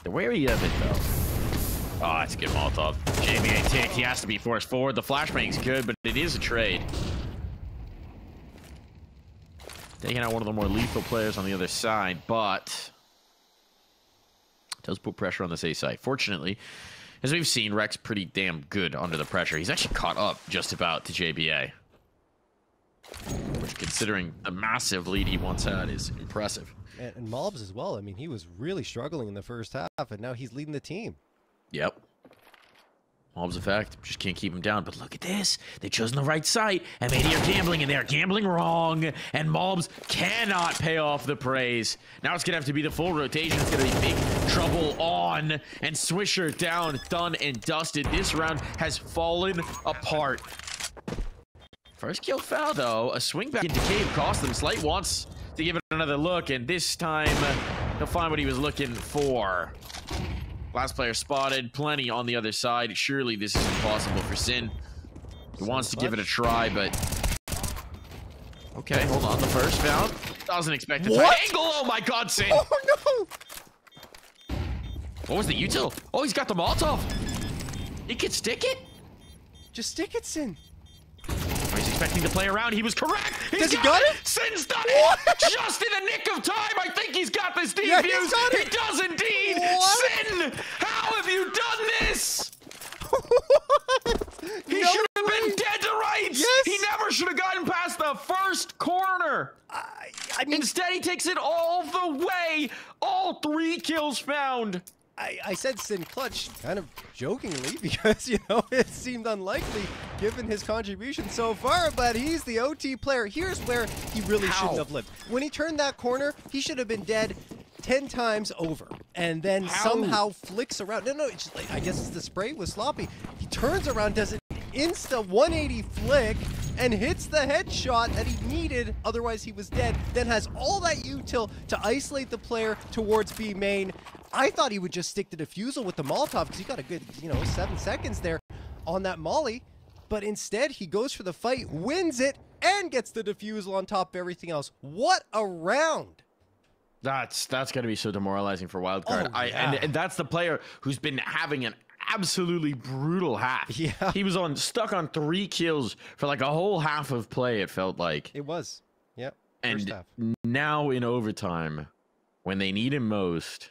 Speaker 2: They're wary of it, though. Oh, that's a good Molotov. JBA ticked. He has to be forced forward. The flashbang's good, but it is a trade. Taking out one of the more lethal players on the other side, but does put pressure on this A side. Fortunately, as we've seen, Rex pretty damn good under the pressure. He's actually caught up just about to JBA. Which, considering the massive lead he once had, is impressive.
Speaker 1: And Mobs as well. I mean, he was really struggling in the first half, and now he's leading the team.
Speaker 2: Yep. Mobs effect. Just can't keep him down. But look at this. They've chosen the right site. M80 are gambling, and they're gambling wrong. And Mobs cannot pay off the praise. Now it's going to have to be the full rotation. It's going to be big trouble on. And Swisher down, done, and dusted. This round has fallen apart. First kill foul, though. A swing back into cave cost them. Slight wants to give it another look. And this time, he'll find what he was looking for. Last player spotted, plenty on the other side. Surely this is impossible for Sin. He wants to give it a try, but... Okay, hold on. The first found. Doesn't expect a tight angle. Oh my god, Sin!
Speaker 1: Oh no!
Speaker 2: What was the util? Oh, he's got the Molotov. He could stick it?
Speaker 1: Just stick it, Sin.
Speaker 2: Oh, he's expecting to play around. He was correct.
Speaker 1: Does he got it?
Speaker 2: Sin's done it! Just in the nick of time. I think he's got this defuse.
Speaker 1: Yeah, he's got it.
Speaker 2: He does indeed.
Speaker 1: What?
Speaker 2: Sin, how have you done this? He
Speaker 1: No
Speaker 2: should have been
Speaker 1: way.
Speaker 2: dead to rights.
Speaker 1: Yes.
Speaker 2: He never should have gotten past the first corner.
Speaker 1: I mean,
Speaker 2: Instead, he takes it all the way. All 3 kills found.
Speaker 1: I said Sin clutch kind of jokingly because, you know, it seemed unlikely given his contribution so far, but he's the OT player. Here's where he really shouldn't have lived. When he turned that corner, he should have been dead 10 times over and then somehow flicks around. No, it's just like, I guess it's the spray was sloppy. He turns around, does an insta 180 flick and hits the headshot that he needed, otherwise he was dead, then has all that util to isolate the player towards B main. I thought he would just stick the defusal with the Molotov because he got a good, 7 seconds there on that molly, but instead he goes for the fight, wins it, and gets the defusal on top of everything else. What a round!
Speaker 2: That's going to be so demoralizing for Wildcard.
Speaker 1: Oh, yeah.
Speaker 2: And that's the player who's been having an absolutely brutal half.
Speaker 1: Yeah.
Speaker 2: He was stuck on 3 kills for like a whole half of play, it felt like.
Speaker 1: It was. Yep.
Speaker 2: And
Speaker 1: first half.
Speaker 2: now in overtime, when they need him most,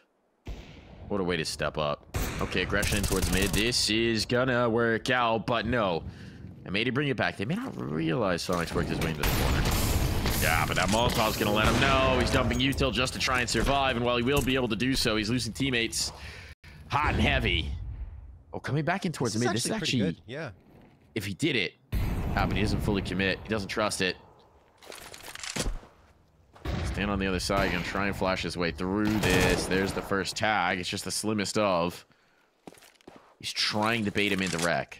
Speaker 2: what a way to step up. Okay, aggression in towards mid. This is gonna work out, but no. I made it bring it back. They may not realize Sonic's worked his way into the corner. Yeah, but that Molotov's gonna let him know. He's dumping util just to try and survive, and while he will be able to do so, he's losing teammates hot and heavy. Oh, coming back in towards the mid. This is actually
Speaker 1: good. Yeah.
Speaker 2: If he did it, but he doesn't fully commit. He doesn't trust it. Stand on the other side, gonna try and flash his way through this. There's the first tag. It's just the slimmest of. He's trying to bait him into wreck.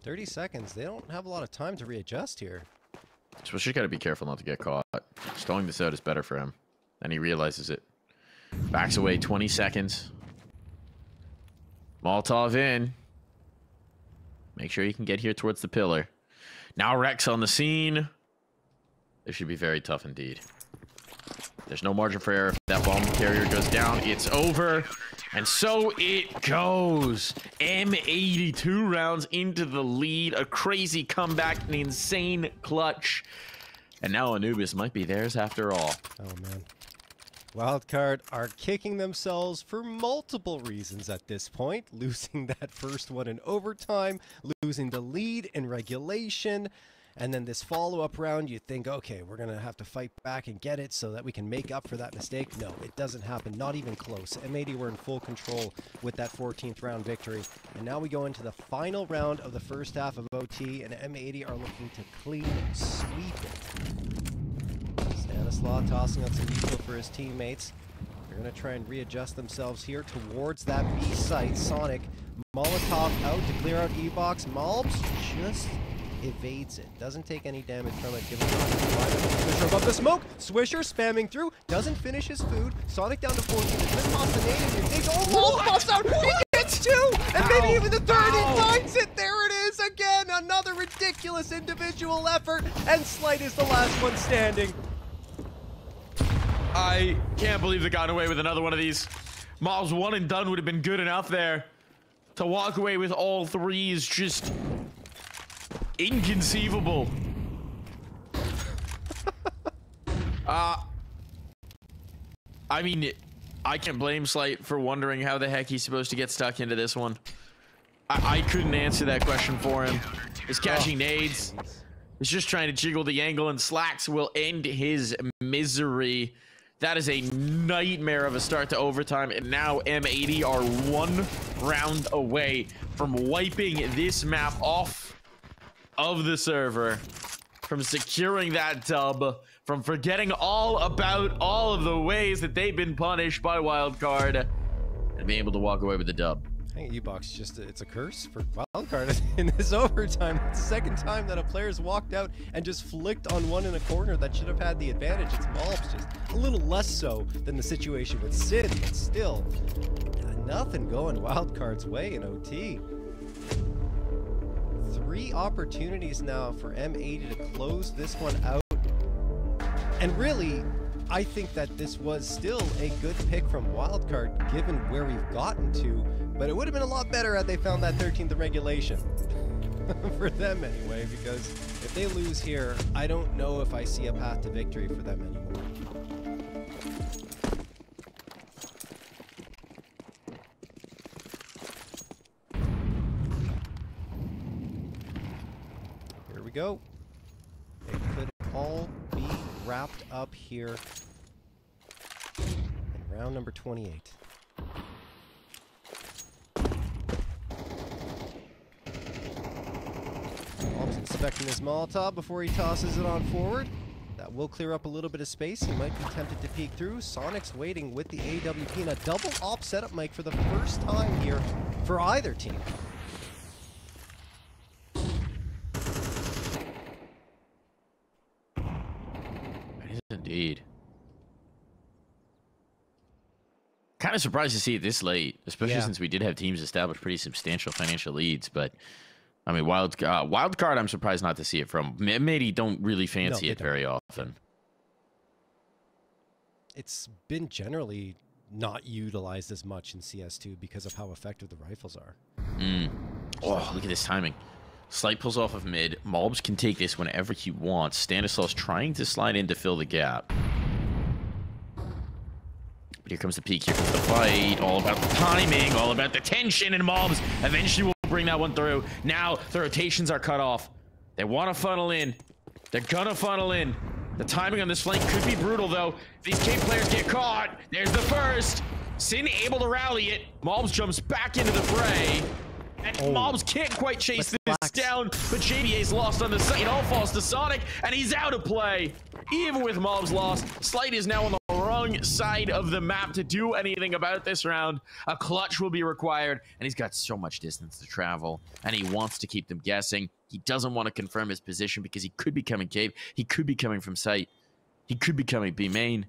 Speaker 1: 30 seconds. They don't have a lot of time to readjust here.
Speaker 2: So she gotta be careful not to get caught. Stalling this out is better for him. And he realizes it. Backs away 20 seconds. Molotov in. Make sure you can get here towards the pillar. Now Rex on the scene. This should be very tough indeed. There's no margin for error. If that bomb carrier goes down, it's over. And so it goes. M80 2 rounds into the lead. A crazy comeback, an insane clutch. And now Anubis might be theirs after all.
Speaker 1: Oh, man. Wildcard are kicking themselves for multiple reasons at this point. Losing that first one in overtime, losing the lead in regulation, and then this follow-up round, you think, okay, we're going to have to fight back and get it so that we can make up for that mistake. No, it doesn't happen. Not even close. M80 were in full control with that 14th round victory. And now we go into the final round of the first half of OT, and M80 are looking to clean sweep it. Stanislaw tossing out some util for his teammates. They're going to try and readjust themselves here towards that B site. Sonic, Molotov out to clear out E-Box. Malbs just evades it. Doesn't take any damage from it. Given Swisher above the smoke. Swisher spamming through. Doesn't finish his food. Sonic down to 14. Just toss the nade in here. Oh, Molotov's out. He gets two. And maybe even the third. He finds it. There it is again. Another ridiculous individual effort. And Slight is the last one standing.
Speaker 2: I can't believe they got away with another one of these. Mobs one and done would have been good enough there. To walk away with all three is just inconceivable. I mean, I can blame Slight for wondering how the heck he's supposed to get stuck into this one. I couldn't answer that question for him. He's catching nades. He's just trying to jiggle the angle, and Slacks will end his misery. That is a nightmare of a start to overtime, and now M80 are 1 round away from wiping this map off of the server, from securing that dub, from forgetting all about all of the ways that they've been punished by Wildcard, and being able to walk away with the dub.
Speaker 1: I think E-Box just, it's a curse for Wildcard in this overtime. It's the second time that a player's walked out and just flicked on one in a corner that should have had the advantage. It's Malbs, just a little less so than the situation with Sid, but still, nothing going Wildcard's way in OT. 3 opportunities now for M80 to close this one out. And really, I think that this was still a good pick from Wildcard given where we've gotten to, but it would have been a lot better had they found that 13th in regulation. For them anyway, because if they lose here, I don't know if I see a path to victory for them anymore. Here we go. It could all be wrapped up here in round number 28. Malbs inspecting his Molotov before he tosses it on forward. That will clear up a little bit of space. He might be tempted to peek through. Sonic's waiting with the AWP and a double op setup mic for the first time here for either team.
Speaker 2: Indeed. Kind of surprised to see it this late, especially since we did have teams establish pretty substantial financial leads. But I mean, Wildcard, I'm surprised not to see it from. M80 don't really fancy it very often.
Speaker 1: It's been generally not utilized as much in CS2 because of how effective the rifles are.
Speaker 2: Oh, look at this timing. Slight pulls off of mid. Malbs can take this whenever he wants. Stanislaw's trying to slide in to fill the gap. But here comes the peak. Here comes the fight. All about the timing. All about the tension. And Malbs eventually will bring that one through. Now the rotations are cut off. They want to funnel in. They're gonna funnel in. The timing on this flank could be brutal, though. If these Cave players get caught, there's the first. Sin able to rally it. Mobs jumps back into the fray. And Mobs can't quite chase this down, but JBA's lost on the site. It all falls to Sonic, and he's out of play. Even with Mobs lost, Slight is now on the wrong side of the map to do anything about this round. A clutch will be required, and he's got so much distance to travel, and he wants to keep them guessing. He doesn't want to confirm his position because he could be coming Cave. He could be coming from site. He could be coming B main.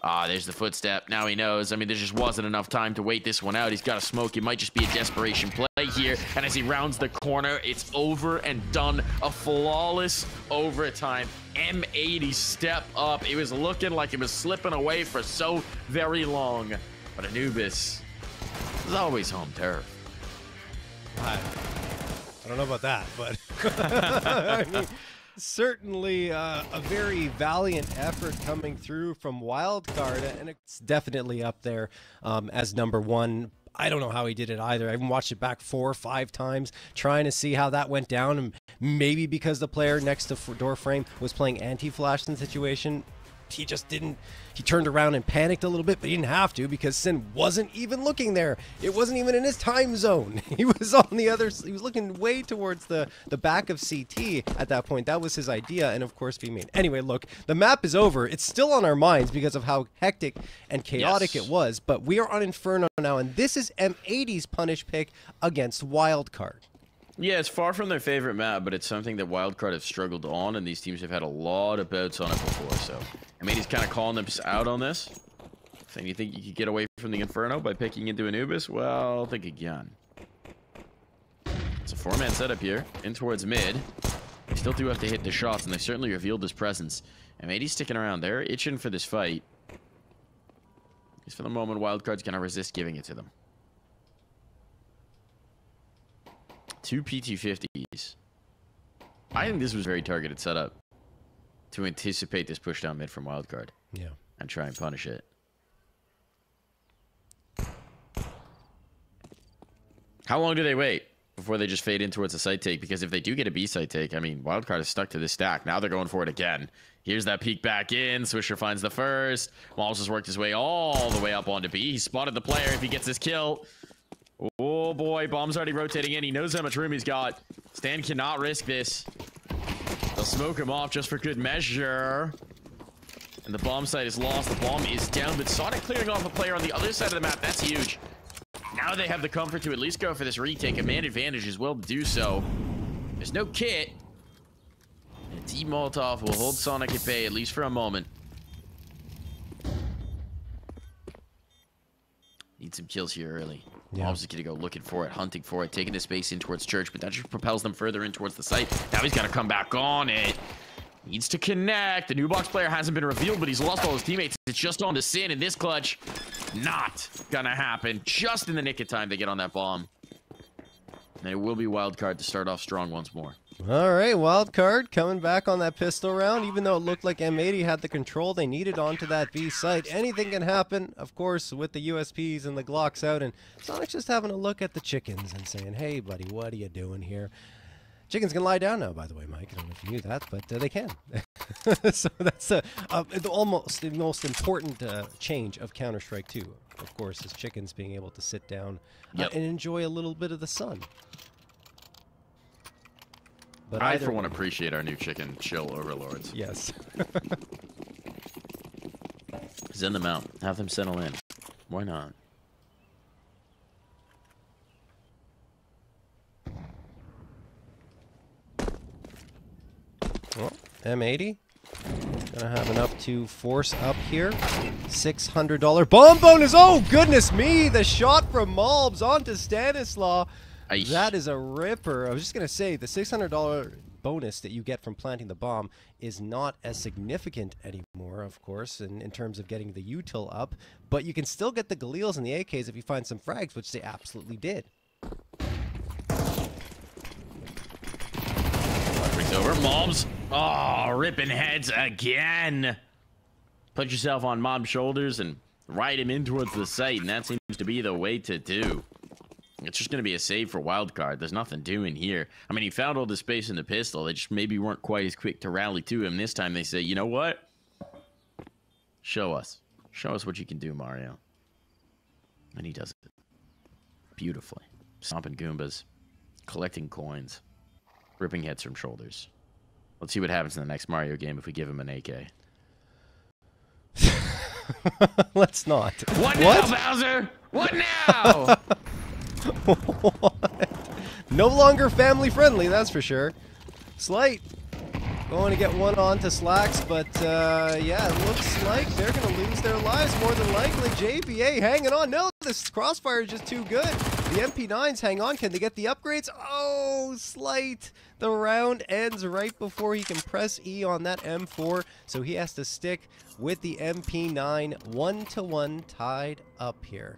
Speaker 2: Ah, there's the footstep. Now he knows. I mean, there just wasn't enough time to wait this one out. He's got to smoke. It might just be a desperation play here. And as he rounds the corner, it's over and done. A flawless overtime. M80 step up. It was looking like it was slipping away for so very long. But Anubis is always home turf.
Speaker 1: I don't know about that, but I mean, certainly a very valiant effort coming through from Wildcard, and it's definitely up there as number one. I don't know how he did it either. I even watched it back 4 or 5 times trying to see how that went down, and maybe because the player next to Doorframe was playing anti-flash in the situation, he just didn't. He turned around and panicked a little bit, but he didn't have to because Sin wasn't even looking there. It wasn't even in his time zone. He was on the other. He was looking way towards the back of CT at that point. That was his idea, and of course, B-main. Anyway, look, the map is over. It's still on our minds because of how hectic and chaotic it was. But we are on Inferno now, and this is M80's punish pick against Wildcard.
Speaker 4: Yeah, it's far from their favorite map, but it's something that Wildcard have struggled on, and these teams have had a lot of bouts on it before, so I mean, he's kind of calling them out on this. Saying, you think you could get away from the Inferno by picking into Anubis? Well, think again. It's a 4-man setup here, in towards mid. They still do have to hit the shots, and they certainly revealed his presence. And M80's sticking around there, itching for this fight. Because for the moment, Wildcard's going to resist giving it to them. 2 PT50s. I think this was a very targeted setup to anticipate this push down mid from Wildcard.
Speaker 1: Yeah.
Speaker 4: And try and punish it. How long do they wait before they just fade in towards a site take? Because if they do get a B site take, I mean, Wildcard is stuck to this stack. Now they're going for it again. Here's that peek back in. Swisher finds the first. Malls has worked his way all the way up onto B. He spotted the player if he gets this kill. Oh boy, Bomb's already rotating in. He knows how much room he's got. Stan cannot risk this. They'll smoke him off just for good measure. And the bomb site is lost. The bomb is down, but Sonic clearing off a player on the other side of the map. That's huge. Now they have the comfort to at least go for this retake. A man advantage as well to do so. There's no kit. And Team Molotov will hold Sonic at bay, at least for a moment. Need some kills here early. Yeah. Mobs is going to go looking for it, hunting for it, taking the space in towards Church, but that just propels them further in towards the site. Now he's got to come back on it. Needs to connect. The new box player hasn't been revealed, but he's lost all his teammates. It's just on to Sin in this clutch. Not gonna happen. Just in the nick of time they get on that bomb. And it will be Wildcard to start off strong once more.
Speaker 1: All right, Wildcard coming back on that pistol round. Even though it looked like M80 had the control, they needed onto that B site. Anything can happen, of course, with the USPs and the Glocks out. And Sonic's just having a look at the chickens and saying, hey, buddy, what are you doing here? Chickens can lie down now, by the way, Mike. I don't know if you knew that, but they can. So that's almost the most important change of Counter-Strike 2, of course, is chickens being able to sit down and enjoy a little bit of the sun. But
Speaker 4: I, for one, appreciate our new chicken chill overlords.
Speaker 1: Yes.
Speaker 4: Send them out. Have them settle in. Why not?
Speaker 1: Well, M80 gonna have enough to force up here. $600 bomb bonus. Oh goodness me! The shot from Malbs onto Stanislaw.
Speaker 4: Aish.
Speaker 1: That is a ripper. I was just gonna say the $600 bonus that you get from planting the bomb is not as significant anymore, of course, in terms of getting the util up. But you can still get the Galils and the AKs if you find some frags, which they absolutely did.
Speaker 4: Over Mobs. Oh, ripping heads again. Put yourself on Mob's shoulders and ride him in towards the site, and that seems to be the way to do. It's just going to be a save for Wildcard. There's nothing doing here. I mean, he found all the space in the pistol. They just maybe weren't quite as quick to rally to him. This time they say, you know what? Show us. Show us what you can do, Mario. And he does it beautifully. Stomping Goombas, collecting coins, ripping heads from shoulders. Let's see what happens in the next Mario game if we give him an AK.
Speaker 1: Let's not.
Speaker 4: What now, Bowser? What now?
Speaker 1: What? No longer family friendly, that's for sure. Slight going to get one on to Slacks, but yeah, it looks like they're going to lose their lives more than likely. JVA hanging on. No, this crossfire is just too good. The MP9s hang on. Can they get the upgrades? Oh, Slight. The round ends right before he can press E on that M4, so he has to stick with the MP9. 1-1 tied up here.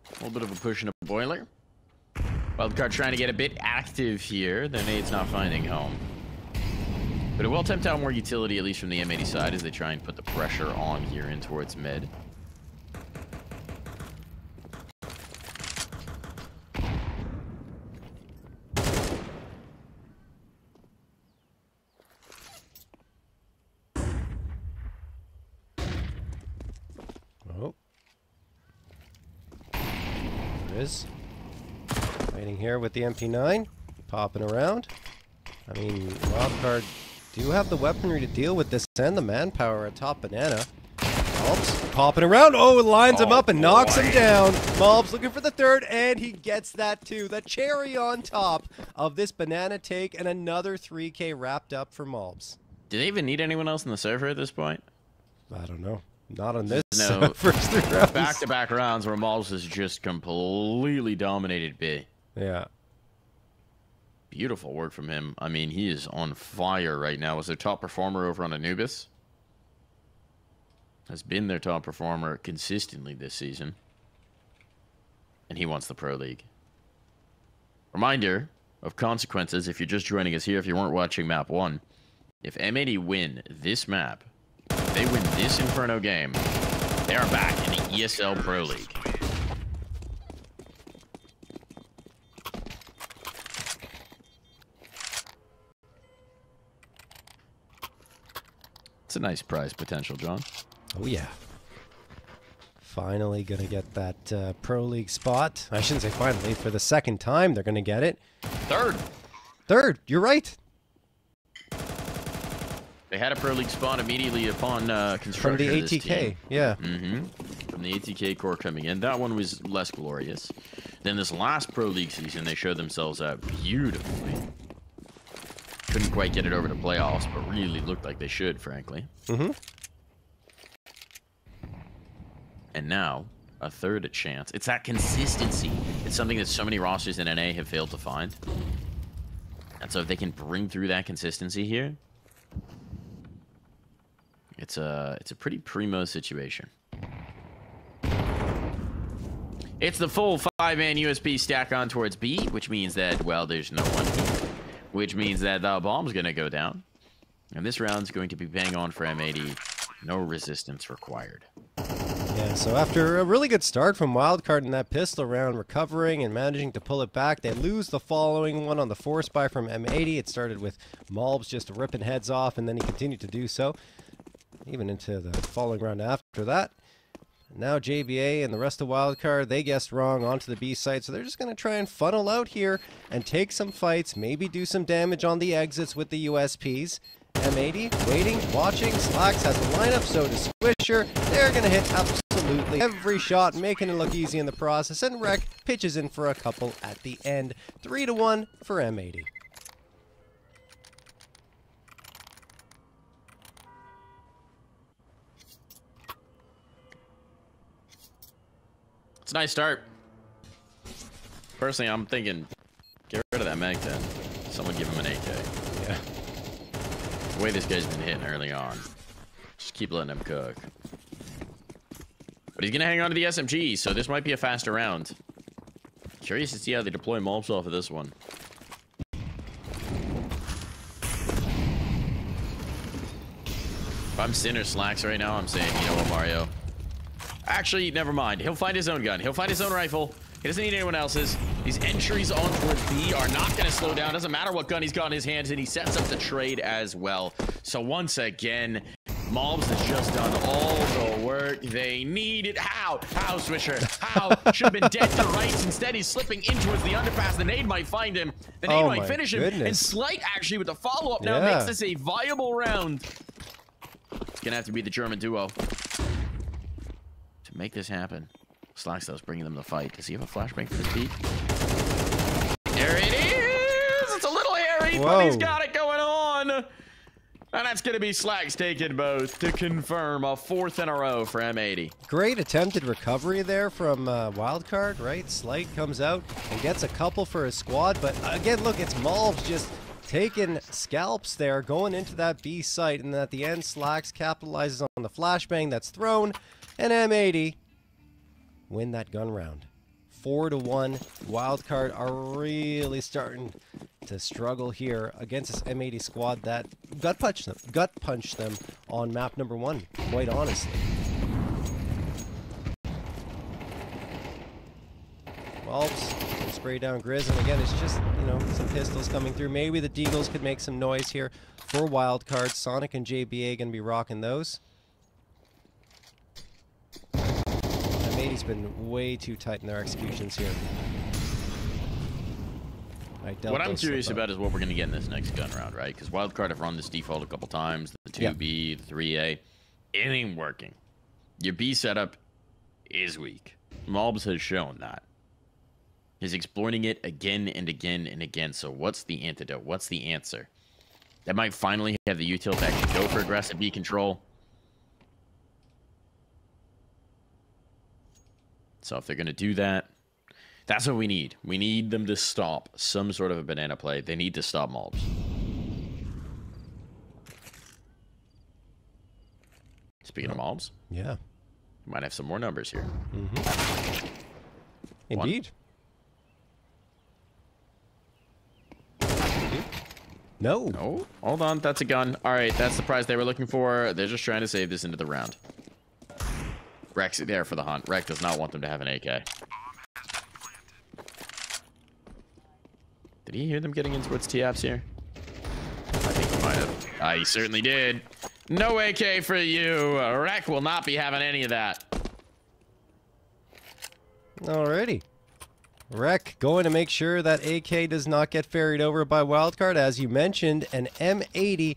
Speaker 4: A little bit of a push in a boiler. Wildcard trying to get a bit active here. Their nade's not finding home. But it will tempt out more utility, at least from the M80 side, as they try and put the pressure on here in towards mid.
Speaker 1: Oh. Is waiting here with the MP9, popping around. I mean, Wildcard do have the weaponry to deal with this and the manpower atop Banana. Malbs popping around. Oh, it lines him up and knocks him down. Malbs looking for the third, and he gets that too. The cherry on top of this Banana take, and another 3K wrapped up for Malbs.
Speaker 4: Do they even need anyone else in the server at this point?
Speaker 1: I don't know. Not on this
Speaker 4: No,
Speaker 1: first 3 rounds.
Speaker 4: Back-to-back rounds where Malbs has just completely dominated B.
Speaker 1: Yeah.
Speaker 4: Beautiful work from him. I mean, he is on fire right now. As their top performer over on Anubis. Has been their top performer consistently this season. And he wants the Pro League. Reminder of consequences if you're just joining us here, if you weren't watching map 1. If M80 win this map, if they win this Inferno game, they are back in the ESL Pro League. It's a nice prize potential, John.
Speaker 1: Oh, yeah. Finally gonna get that Pro League spot. I shouldn't say finally. For the second time, they're gonna get it. Third, you're right.
Speaker 4: They had a Pro League spawn immediately upon construction.
Speaker 1: From the
Speaker 4: of this
Speaker 1: ATK,
Speaker 4: team.
Speaker 1: yeah.
Speaker 4: From the ATK core coming in. That one was less glorious. Then this last Pro League season, they showed themselves out beautifully. Couldn't quite get it over to playoffs, but really looked like they should, frankly. And now, a third chance. It's that consistency. It's something that so many rosters in NA have failed to find. And so if they can bring through that consistency here, it's a pretty primo situation. It's the full 5-man USP stack on towards B, which means that, well, there's no one here, which means that the bomb's going to go down. And this round's going to be bang on for M80. No resistance required.
Speaker 1: Yeah, so after a really good start from Wildcard in that pistol round, recovering and managing to pull it back, they lose the following one on the force buy from M80. It started with Malbs just ripping heads off, and then he continued to do so, even into the following round after that. Now JVA and the rest of Wildcard, they guessed wrong onto the B site, so they're just going to try and funnel out here and take some fights, maybe do some damage on the exits with the USPs. M80, waiting, watching, Slacks has the lineup, so does Swisher. They're going to hit absolutely every shot, making it look easy in the process, and Rec pitches in for a couple at the end. 3-1 for M80.
Speaker 4: It's a nice start. Personally, I'm thinking, get rid of that mag 10. Someone give him an AK.
Speaker 1: Yeah.
Speaker 4: The way this guy's been hitting early on. Just keep letting him cook. But he's going to hang on to the SMG, so this might be a faster round. Curious to see how they deploy mobs off of this one. If I'm Sin or Slacks right now, I'm saying, you know what, Mario? Actually, never mind. He'll find his own gun. He'll find his own rifle. He doesn't need anyone else's. These entries on towards B are not going to slow down. Doesn't matter what gun he's got in his hands, and he sets up the trade as well. So once again, Mobs has just done all the work they needed. How, Swisher? How? Should have been dead to rights. Instead, he's slipping in towards the underpass. The nade might find him. The nade might finish him. And Slight, actually, with the follow-up now, makes this a viable round. It's going to have to be the German duo to make this happen. Slacks, though, is bringing them the fight. Does he have a flashbang for this peak? There it is! It's a little hairy, but he's got it going on. And that's going to be Slacks taking both to confirm a 4th in a row for M80.
Speaker 1: Great attempted recovery there from Wildcard, right? Slight comes out and gets a couple for his squad. But again, look, it's Malbs just taking scalps there, going into that B site. And at the end, Slacks capitalizes on the flashbang that's thrown. And M80 win that gun round. 4-1. Wildcard are really starting to struggle here against this M80 squad that gut punched them on map number 1, quite honestly. Malbs spray down Grizz, and again, it's just, you know, some pistols coming through. Maybe the Deagles could make some noise here for Wildcard. Sonic and JBA going to be rocking those. M80's been way too tight in their executions here.
Speaker 4: What I'm curious about is what we're going to get in this next gun round, right? Because Wildcard have run this default a couple times. The 2B, the 3A. It ain't working. Your B setup is weak. Mobs has shown that. He's exploiting it again and again and again. So what's the antidote? What's the answer? That might finally have the util to actually go for aggressive B control. So if they're going to do that, that's what we need. We need them to stop some sort of a banana play. They need to stop Mobs. Speaking of Mobs.
Speaker 1: Yeah.
Speaker 4: We might have some more numbers here.
Speaker 1: Indeed. No.
Speaker 4: No. Hold on. That's a gun. All right. That's the prize they were looking for. They're just trying to save this into the round. Rek's there for the hunt. Rek does not want them to have an AK. Did he hear them getting in towards T-Apps here? I think he might have. He certainly did. No AK for you. Rek will not be having any of that.
Speaker 1: Alrighty. Rek going to make sure that AK does not get ferried over by Wildcard, as you mentioned, and M80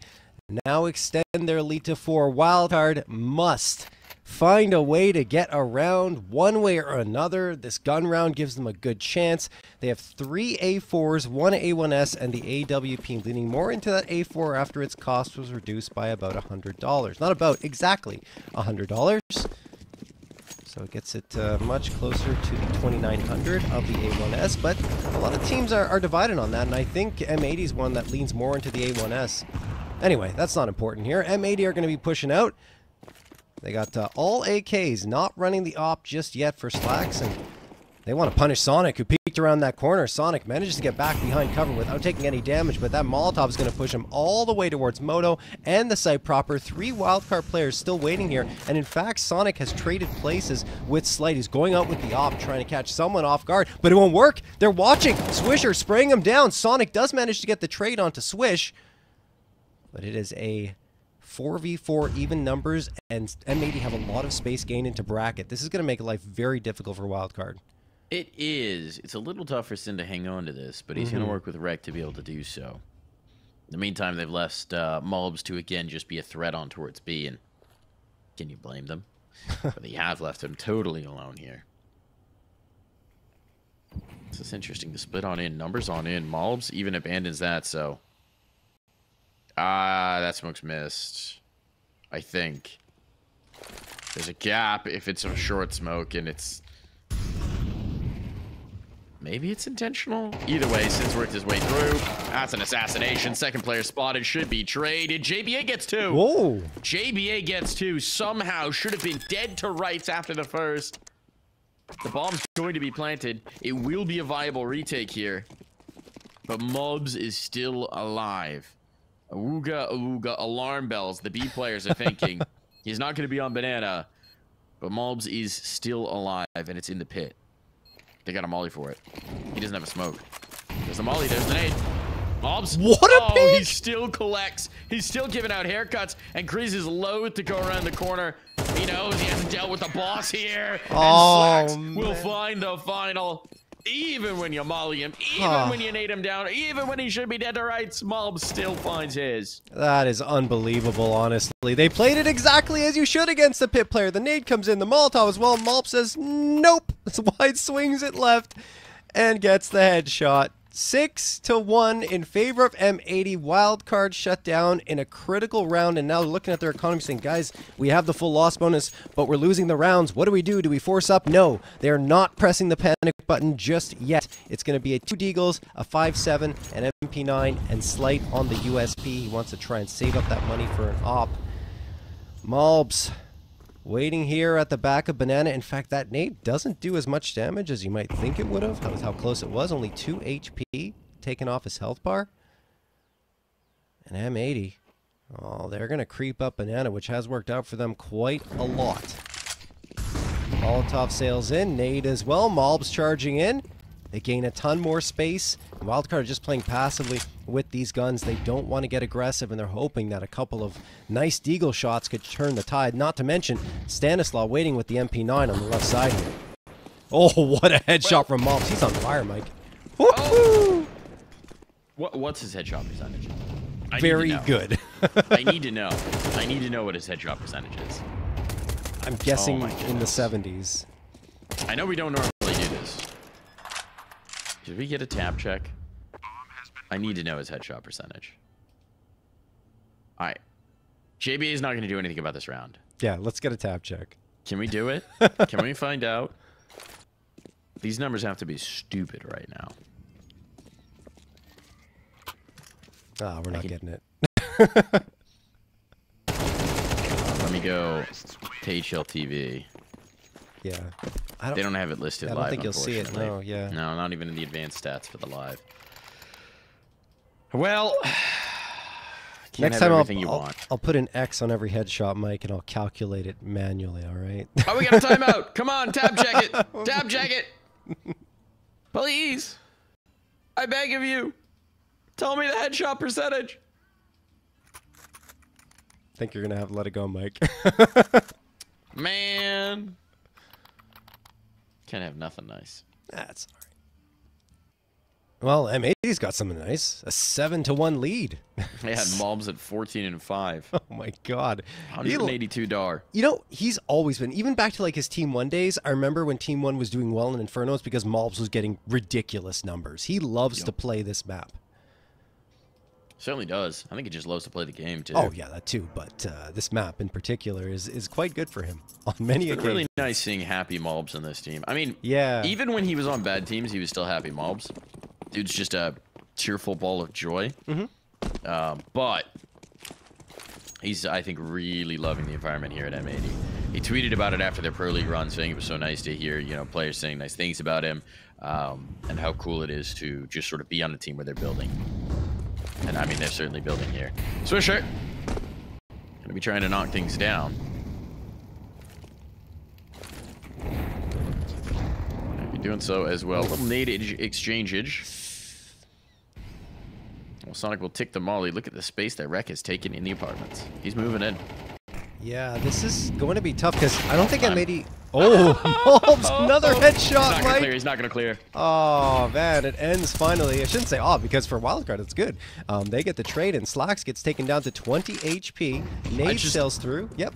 Speaker 1: now extend their lead to 4. Wildcard must find a way to get around one way or another. This gun round gives them a good chance. They have 3 A4s, 1 A1S, and the AWP, leaning more into that A4 after its cost was reduced by about $100. Not about, exactly $100. So it gets it much closer to the 2,900 of the A1S, but a lot of teams are divided on that, and I think M80 is one that leans more into the A1S. Anyway, that's not important here. M80 are going to be pushing out. They got all AKs, not running the op just yet for Slacks, and they want to punish Sonic, who peeked around that corner. Sonic manages to get back behind cover without taking any damage, but that Molotov is going to push him all the way towards Moto and the site proper. 3 Wildcard players still waiting here, and in fact, Sonic has traded places with Slight. He's going out with the op, trying to catch someone off guard, but it won't work. They're watching. Swisher spraying him down. Sonic does manage to get the trade onto Swish, but it is a 4v4 even numbers, and M80 have a lot of space gain into bracket. This is going to make life very difficult for Wildcard.
Speaker 4: It is. It's a little tough for Sin to hang on to this, but he's going to work with Rek to be able to do so. In the meantime, they've left Mulbs to, again, just be a threat on towards B, and can you blame them? But they have left him totally alone here. This is interesting. The split on in, numbers on in. Mulbs even abandons that, so... that smoke's missed. I think. There's a gap if it's a short smoke, and it's... Maybe it's intentional. Either way, Sin's worked his way through. That's an assassination. Second player spotted. Should be traded. JBA gets 2.
Speaker 1: Whoa.
Speaker 4: JBA gets 2. Somehow should have been dead to rights after the first. The bomb's going to be planted. It will be a viable retake here. But Mobs is still alive. Awooga, awooga, alarm bells. The B players are thinking. He's not going to be on banana. But Mobs is still alive, and it's in the pit. They got a molly for it. He doesn't have a smoke. There's the molly. There's the nade. Mobs.
Speaker 1: What a pick!
Speaker 4: He still collects. He's still giving out haircuts, and Grease is loath to go around the corner. He knows he hasn't dealt with the boss here. And Slacks will find the final. Even when you molly him, even when you nade him down, even when he should be dead to rights, Mobs still finds his.
Speaker 1: That is unbelievable, honestly. They played it exactly as you should against the pit player. The nade comes in, the Molotov as well. Malp says, nope. Wide swings it left and gets the headshot. 6-1 in favor of M80. Wildcard shut down in a critical round, and now looking at their economy saying, guys, we have the full loss bonus, but we're losing the rounds. What do we do? Do we force up? No, they're not pressing the panic button just yet. It's going to be a 2 Deagles, a 5.7, an MP9, and Slight on the USP. He wants to try and save up that money for an op. Malbs waiting here at the back of Banana. In fact, that nade doesn't do as much damage as you might think it would have. That was how close it was. Only 2 HP taken off his health bar. And M80. Oh, they're going to creep up Banana, which has worked out for them quite a lot. Molotov sails in. Nade as well. Malbs charging in. They gain a ton more space. Wildcard are just playing passively with these guns. They don't want to get aggressive, and they're hoping that a couple of nice Deagle shots could turn the tide. Not to mention Stanislaw waiting with the MP9 on the left side here. Oh, what a headshot from Malbs. He's on fire, Mike.
Speaker 4: Oh. What's his headshot percentage?
Speaker 1: Very good.
Speaker 4: I need to know. I need to know what his headshot percentage is.
Speaker 1: I'm guessing in the 70s.
Speaker 4: I know we don't normally do this. Did we get a tab check? I need to know his headshot percentage. All right. JBA is not going to do anything about this round.
Speaker 1: Yeah, let's get a tab check.
Speaker 4: Can we do it? Can we find out? These numbers have to be stupid right now.
Speaker 1: Ah, we're not getting it.
Speaker 4: Let me go to HLTV.
Speaker 1: Yeah.
Speaker 4: They don't have it listed live,
Speaker 1: I don't think you'll see it, no, yeah.
Speaker 4: No, not even in the advanced stats for the live. Well,
Speaker 1: next time I'll put an X on every headshot, Mike, and I'll calculate it manually, all right?
Speaker 4: Oh, we got a timeout. Come on, tab check it. Tab check it. Please. I beg of you. Tell me the headshot percentage.
Speaker 1: I think you're going to have to let it go, Mike.
Speaker 4: Man. Can't have nothing nice.
Speaker 1: That's all right. Well, M80's got something nice. A 7-1 lead.
Speaker 4: They had Mobs at 14-5.
Speaker 1: Oh my god.
Speaker 4: 182 DAR.
Speaker 1: You know, he's always been, even back to like his Team 1 days, I remember when Team 1 was doing well in Infernos because Mobs was getting ridiculous numbers. He loves to play this map.
Speaker 4: Certainly does. I think he just loves to play the game too.
Speaker 1: Oh yeah, that too. But this map in particular is quite good for him on many occasions.
Speaker 4: Really nice seeing happy Mobs in this team. I mean,
Speaker 1: yeah.
Speaker 4: Even when he was on bad teams, he was still happy Mobs. Dude's just a cheerful ball of joy. But he's, I think, really loving the environment here at M80. He tweeted about it after their Pro League run, saying it was so nice to hear, you know, players saying nice things about him, and how cool it is to just sort of be on a team where they're building. And I mean, they're certainly building here. Swisher gonna be trying to knock things down. Be doing so as well. A little nade exchangeage. Well, Sonic will tick the molly. Look at the space that Rek has taken in the apartments. He's moving in.
Speaker 1: Yeah, this is going to be tough because I don't think M80. Oh, Malbs, another headshot, Mike.
Speaker 4: He's not going to clear.
Speaker 1: Oh, man, it ends finally. I shouldn't say because for Wildcard, it's good. They get the trade, and Slacks gets taken down to 20 HP. Nade sails through. Yep.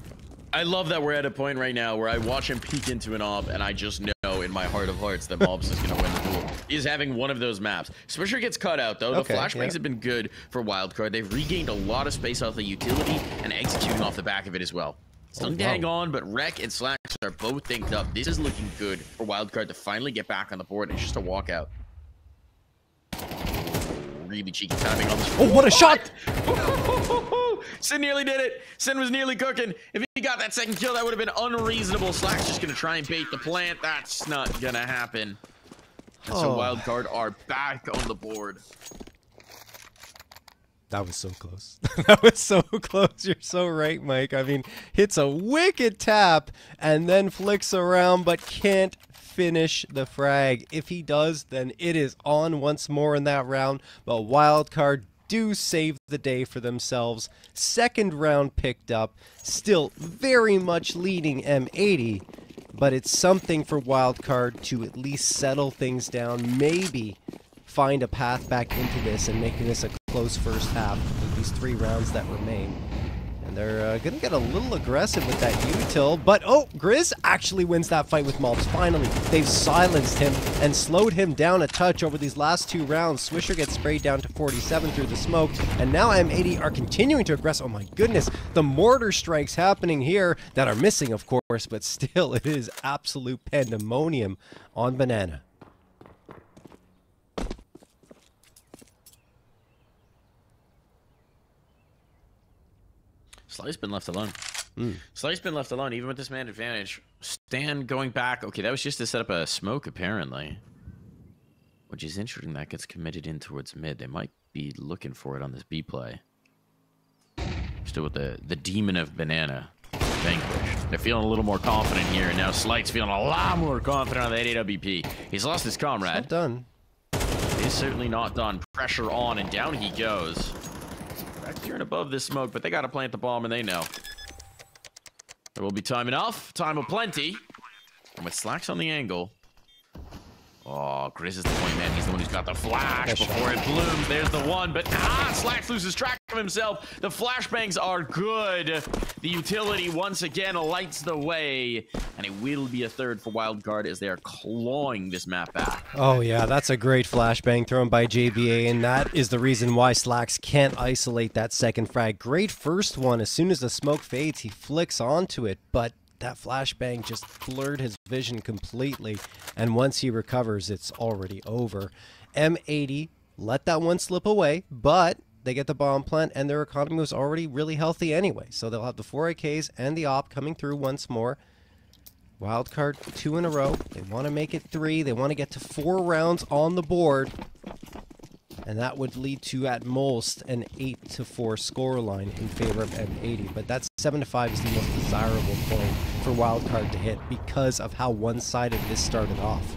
Speaker 4: I love that we're at a point right now where I watch him peek into an op, and I just know in my heart of hearts that Malbs is going to win the duel. He's having one of those maps. Swisher gets cut out, though. The flashbangs have been good for Wildcard. They've regained a lot of space off the utility and executing off the back of it as well. Still to hang on, but Rek and Slacks are both thinked up. This is looking good for Wildcard to finally get back on the board. It's just a walkout.
Speaker 2: really cheeky timing on this.
Speaker 1: Oh, what a shot!
Speaker 2: Sin nearly did it. Sin was nearly cooking. If he got that second kill, that would have been unreasonable. Slack's just going to try and bait the plant. That's not going to happen. And so Wildcard are back on the board.
Speaker 1: That was so close. That was so close. You're so right, Mike. I mean, hits a wicked tap and then flicks around, but can't finish the frag. If he does, then it is on once more in that round. But Wildcard do save the day for themselves. Second round picked up. Still very much leading M80. But it's something for Wildcard to at least settle things down. Maybe find a path back into this and making this a close first half with these 3 rounds that remain. And they're going to get a little aggressive with that util, but oh, Grizz actually wins that fight with Mobs. Finally, they've silenced him and slowed him down a touch over these last 2 rounds. Swisher gets sprayed down to 47 through the smoke, and now M80 are continuing to aggress. Oh my goodness, the mortar strikes happening here that are missing, of course, but still, it is absolute pandemonium on Banana.
Speaker 2: Sly's been left alone. Sly's been left alone, even with this man advantage. Stan going back. Okay, that was just to set up a smoke, apparently. Which is interesting. That gets committed in towards mid. They might be looking for it on this B play. Still with the demon of Banana vanquished. They're feeling a little more confident here, and now Slight's feeling a lot more confident on that AWP. He's lost his comrade.
Speaker 1: It's not done.
Speaker 2: It is certainly not done. Pressure on, and down he goes. Back here and above this smoke, but they got to plant the bomb, and they know. There will be time enough. Time of plenty. And with Slacks on the angle. Oh, Grizz is the point man. He's the one who's got the flash before it blooms. There's the one, but Slacks loses track of himself. The flashbangs are good. The utility once again lights the way, and it will be a third for Wildcard as they are clawing this map back.
Speaker 1: Oh yeah, that's a great flashbang thrown by JBA, and that is the reason why Slacks can't isolate that second frag. Great first one. As soon as the smoke fades, he flicks onto it, but that flashbang just blurred his vision completely, and once he recovers, it's already over. M80 let that one slip away, but they get the bomb plant, and their economy was already really healthy anyway, so they'll have the 4 AKs and the op coming through once more. Wildcard 2 in a row. They want to make it 3. They want to get to 4 rounds on the board. And that would lead to, at most, an 8-4 scoreline in favor of M80. But that 7-5 is the most desirable point for Wildcard to hit because of how one-sided this started off.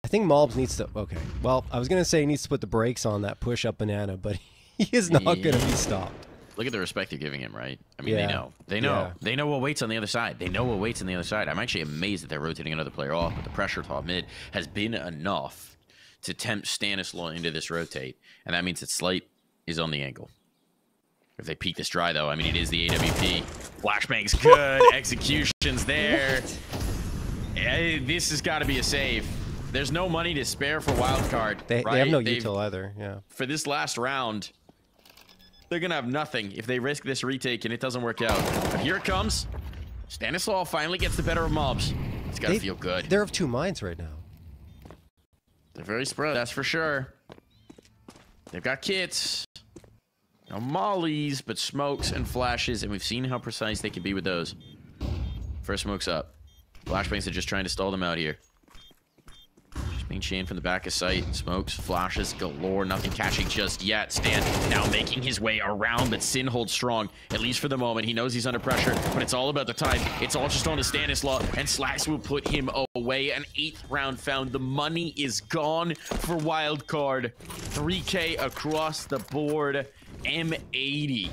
Speaker 1: I think Mobs needs to... Okay, well, I was going to say he needs to put the brakes on that push-up Banana, but he is not going to be stopped.
Speaker 2: Look at the respect you're giving him, right? I mean, they know. They know. Yeah. They know what waits on the other side. They know what waits on the other side. I'm actually amazed that they're rotating another player off, but the pressure top mid has been enough to tempt Stanislaw into this rotate, and that means that Slight is on the angle. If they peek this dry, though, I mean, it is the AWP. Flashbang's good. Execution's there. This has got to be a save. There's no money to spare for Wildcard.
Speaker 1: They have no util either, yeah.
Speaker 2: For this last round... They're going to have nothing if they risk this retake and it doesn't work out. But here it comes. Stanislaw finally gets the better of Mobs. It's got to feel good.
Speaker 1: They're of 2 minds right now.
Speaker 2: They're very spread, that's for sure. They've got kits. No mollies, but smokes and flashes, and we've seen how precise they can be with those. First smoke's up. Flashbangs are just trying to stall them out here. Just being chained from the back of sight. Smokes, flashes galore. Nothing catching just yet. Stan now making his way around, but Sin holds strong, at least for the moment. He knows he's under pressure, but it's all about the time. It's all just on to Stanislaw, and Slacks will put him away. An 8th round found. The money is gone for Wildcard. 3K across the board. M80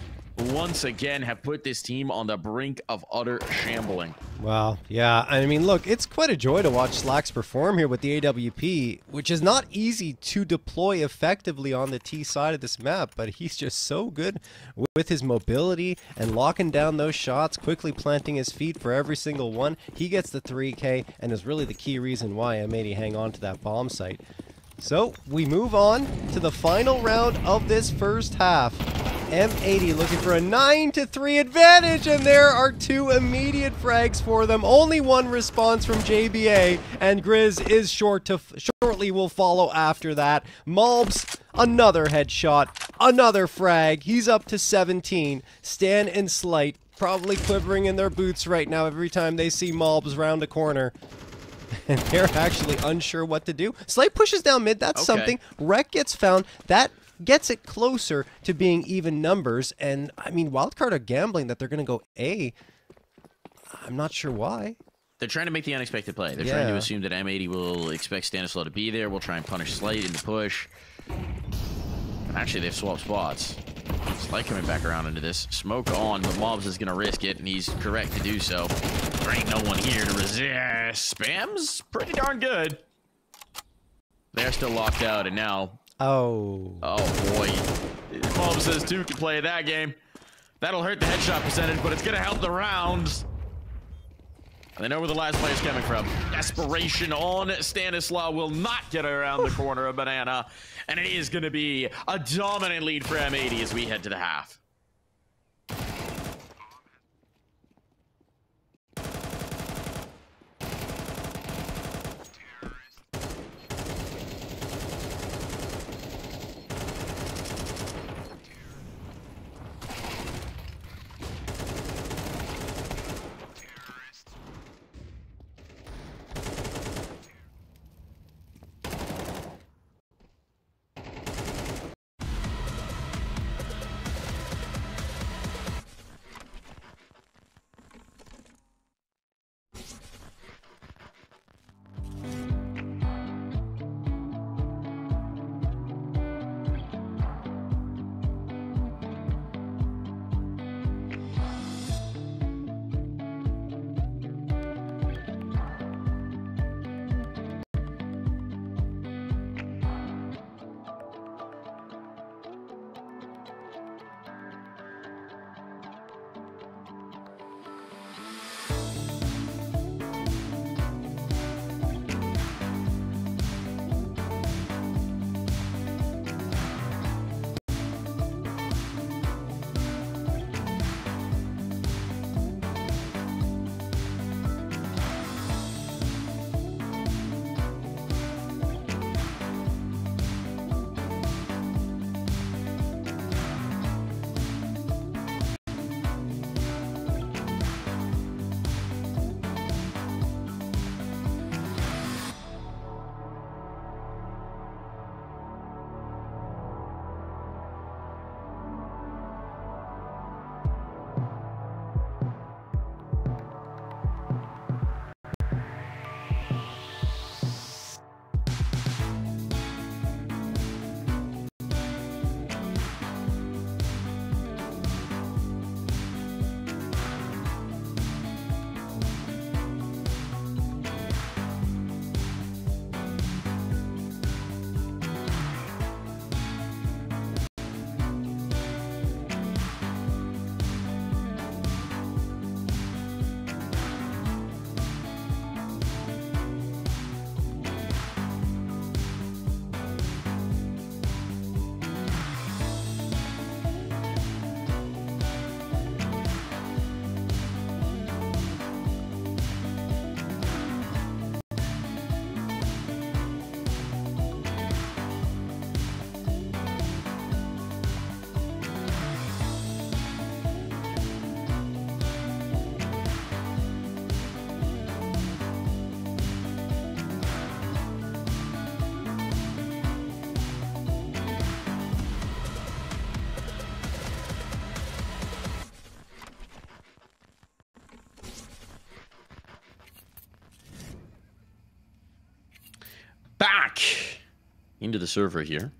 Speaker 2: once again have put this team on the brink of utter shambling.
Speaker 1: Wow, yeah, I mean, look, it's quite a joy to watch Slacks perform here with the AWP, which is not easy to deploy effectively on the T side of this map, but he's just so good with his mobility and locking down those shots, quickly planting his feet for every single one. He gets the 3K and is really the key reason why M80 hang on to that bomb site. So, we move on to the final round of this first half. M80 looking for a 9-3 advantage, and there are 2 immediate frags for them. Only 1 response from JBA, and Grizz is shortly will follow after that. Malbs, another headshot, another frag. He's up to 17. Stan and Slight probably quivering in their boots right now every time they see Malbs round a corner. And they're actually unsure what to do. Slight pushes down mid, that's something. Wreck gets found. That gets it closer to being even numbers, and I mean, Wildcard are gambling that they're going to go A. I'm not sure why.
Speaker 2: They're trying to make the unexpected play. They're trying to assume that M80 will expect Stanislaw to be there. We'll try and punish Slight in the push. Actually, they've swapped spots. Slight coming back around into this. Smoke on, but Mobs is going to risk it, and he's correct to do so. There ain't no one here to resist. Spam's pretty darn good. They're still locked out, and now... Oh boy. Mom says 2 can play that game. That'll hurt the headshot percentage, but it's going to help the rounds. They know where the last player's coming from. Desperation on Stanislaw will not get around the corner of Banana. And it is going to be a dominant lead for M80 as we head to the half. Back into the server here.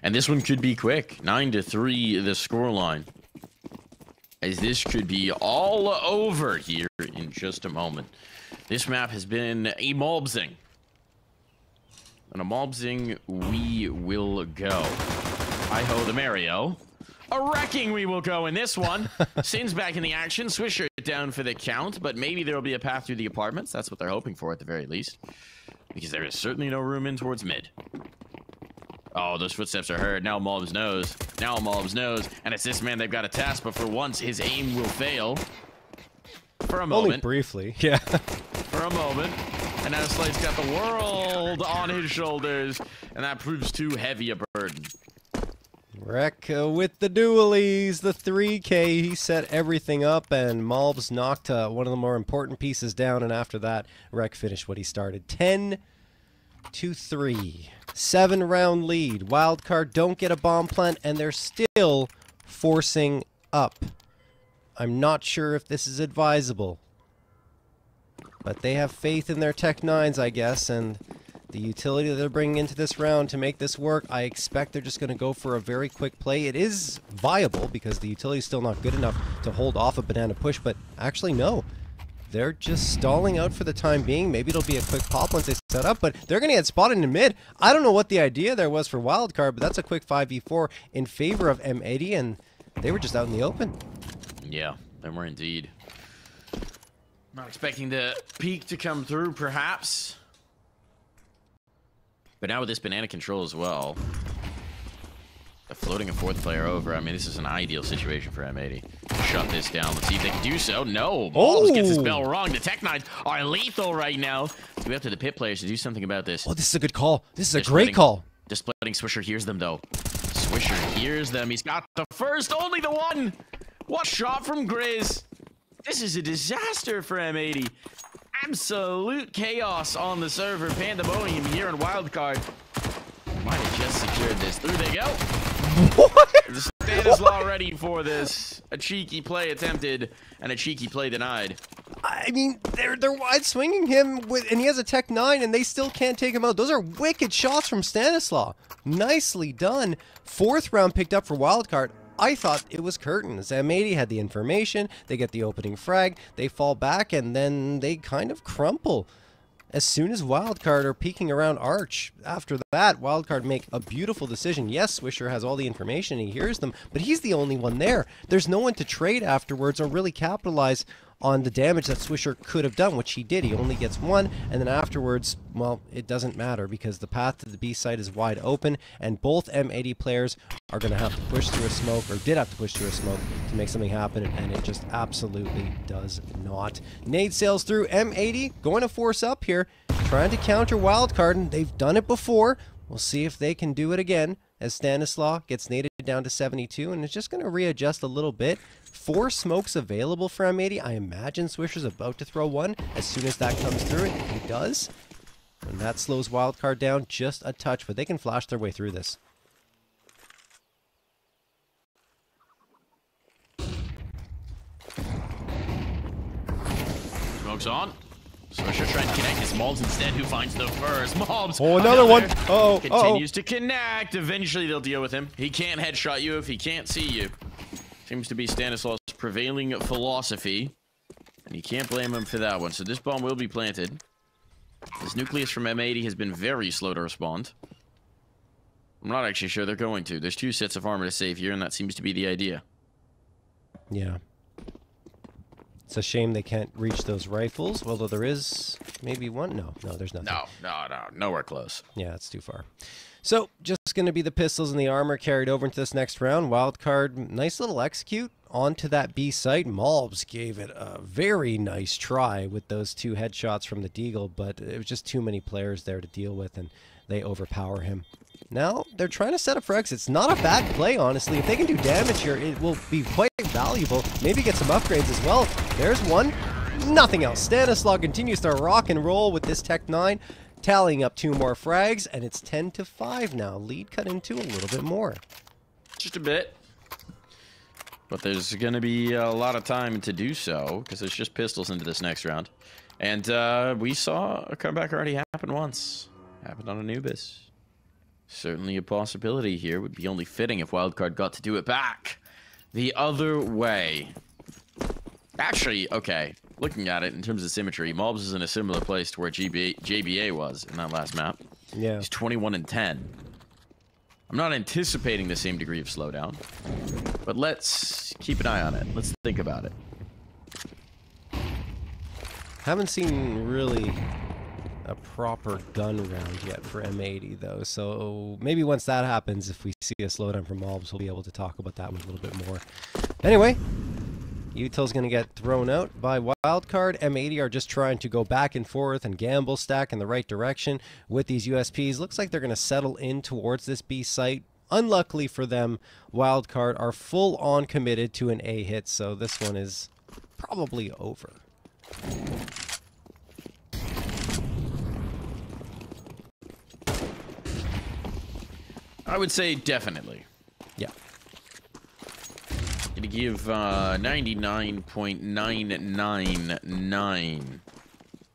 Speaker 2: And this one could be quick. 9-3 the scoreline. As this could be all over here in just a moment. This map has been a Mobsing. And a Mobsing we will go. Hi-ho the Mario. A wrecking we will go in this one. Sin's back in the action. Swisher down for the count, but maybe there will be a path through the apartments. That's what they're hoping for at the very least. Because there is certainly no room in towards mid. Oh, those footsteps are heard. Now Malbs knows. Now Malbs knows. And it's this man they've got to task, but for once, his aim will fail. For a moment.
Speaker 1: Only briefly, yeah.
Speaker 2: For a moment. And now Slade's got the world on his shoulders, and that proves too heavy a burden.
Speaker 1: Wreck with the dualies, the 3K, he set everything up, and Malbs knocked one of the more important pieces down, and after that, Wreck finished what he started. 10-3. 7-round lead. Wildcard don't get a bomb plant, and they're still forcing up. I'm not sure if this is advisable, but they have faith in their Tech 9s, I guess, and the utility that they're bringing into this round to make this work, I expect they're just going to go for a very quick play. It is viable because the utility is still not good enough to hold off a banana push, but actually no. They're just stalling out for the time being. Maybe it'll be a quick pop once they set up, but they're going to get spotted in mid. I don't know what the idea there was for Wildcard, but that's a quick 5v4 in favor of M80, and they were just out in the open.
Speaker 2: Yeah, they were indeed. Not expecting the peak to come through, perhaps. But now with this banana control as well, they're floating a fourth player over. I mean, this is an ideal situation for M80. Shut this down. Let's see if they can do so. No, Malbs gets his bell wrong. The Tech 9s are lethal right now. It's be up to the pit players to do something about this.
Speaker 1: Oh, this is a good call. This is a great call.
Speaker 2: Just splitting. Swisher hears them, though. Swisher hears them. He's got the first, only the one. What shot from Grizz. This is a disaster for M80. Absolute chaos on the server. Pandemonium here in Wildcard. Might have just secured this. Through they go.
Speaker 1: What?
Speaker 2: The Stanislaw ready for this. A cheeky play attempted and a cheeky play denied.
Speaker 1: I mean, they're wide swinging him with, and he has a Tech 9, and they still can't take him out. Those are wicked shots from Stanislaw. Nicely done. 4th round picked up for Wildcard. I thought it was curtains. M80 had the information, they get the opening frag, they fall back, and then they kind of crumple. As soon as Wildcard are peeking around Arch, after that, Wildcard make a beautiful decision. Yes, Swisher has all the information, he hears them, but he's the only one there. There's no one to trade afterwards or really capitalize on the damage that Swisher could have done, which he did. He only gets one, and then afterwards, well, it doesn't matter because the path to the B site is wide open, and both M80 players are going to have to push through a smoke, or did have to push through a smoke to make something happen, and it just absolutely does not. Nade sails through. M80 going to force up here, trying to counter Wildcard, and they've done it before. We'll see if they can do it again as Stanislaw gets naded down to 72, and it's just going to readjust a little bit. 4 smokes available for M80. I imagine Swisher's about to throw one as soon as that comes through, and he does. And that slows Wildcard down just a touch, but they can flash their way through this.
Speaker 2: Smokes on. Swisher trying to connect. It's Malbs instead who finds the first. Malbs.
Speaker 1: Oh, another one. Oh,
Speaker 2: continues to connect. Eventually they'll deal with him. He can't headshot you if he can't see you. Seems to be Stanislaw's prevailing philosophy. And you can't blame him for that one. So this bomb will be planted. This nucleus from M80 has been very slow to respond. I'm not actually sure they're going to. There's 2 sets of armor to save here, and that seems to be the idea.
Speaker 1: Yeah. It's a shame they can't reach those rifles, although there is maybe one. No, there's nothing.
Speaker 2: No, nowhere close.
Speaker 1: Yeah, it's too far. So, just going to be the pistols and the armor carried over into this next round. Wildcard, nice little execute onto that B site. Malbs gave it a very nice try with those 2 headshots from the Deagle, but it was just too many players there to deal with, and they overpower him. Now, they're trying to set up for exits. It's not a bad play, honestly. If they can do damage here, it will be quite valuable. Maybe get some upgrades as well. There's one. Nothing else. Stanislaw continues to rock and roll with this Tech 9, tallying up 2 more frags, and it's 10-5 now. Lead cut into a little bit more.
Speaker 2: Just a bit. But there's going to be a lot of time to do so, because it's just pistols into this next round. And we saw a comeback already happen once. Happened on Anubis. Certainly a possibility here. Would be only fitting if Wildcard got to do it back the other way. Actually, okay. Looking at it in terms of symmetry, Malbs is in a similar place to where JBA was in that last map.
Speaker 1: Yeah.
Speaker 2: He's 21-10. I'm not anticipating the same degree of slowdown, but let's keep an eye on it. Let's think about it.
Speaker 1: Haven't seen really a proper gun round yet for M80 though. So maybe once that happens, if we see a slowdown from mobs, we'll be able to talk about that one a little bit more. Anyway, Util's going to get thrown out by Wildcard. M80 are just trying to go back and forth and gamble stack in the right direction with these USPs. Looks like they're going to settle in towards this B site. Unluckily for them, Wildcard are full on committed to an A hit, so this one is probably over.
Speaker 4: I would say definitely.
Speaker 1: Yeah.
Speaker 4: Gonna give 99.999.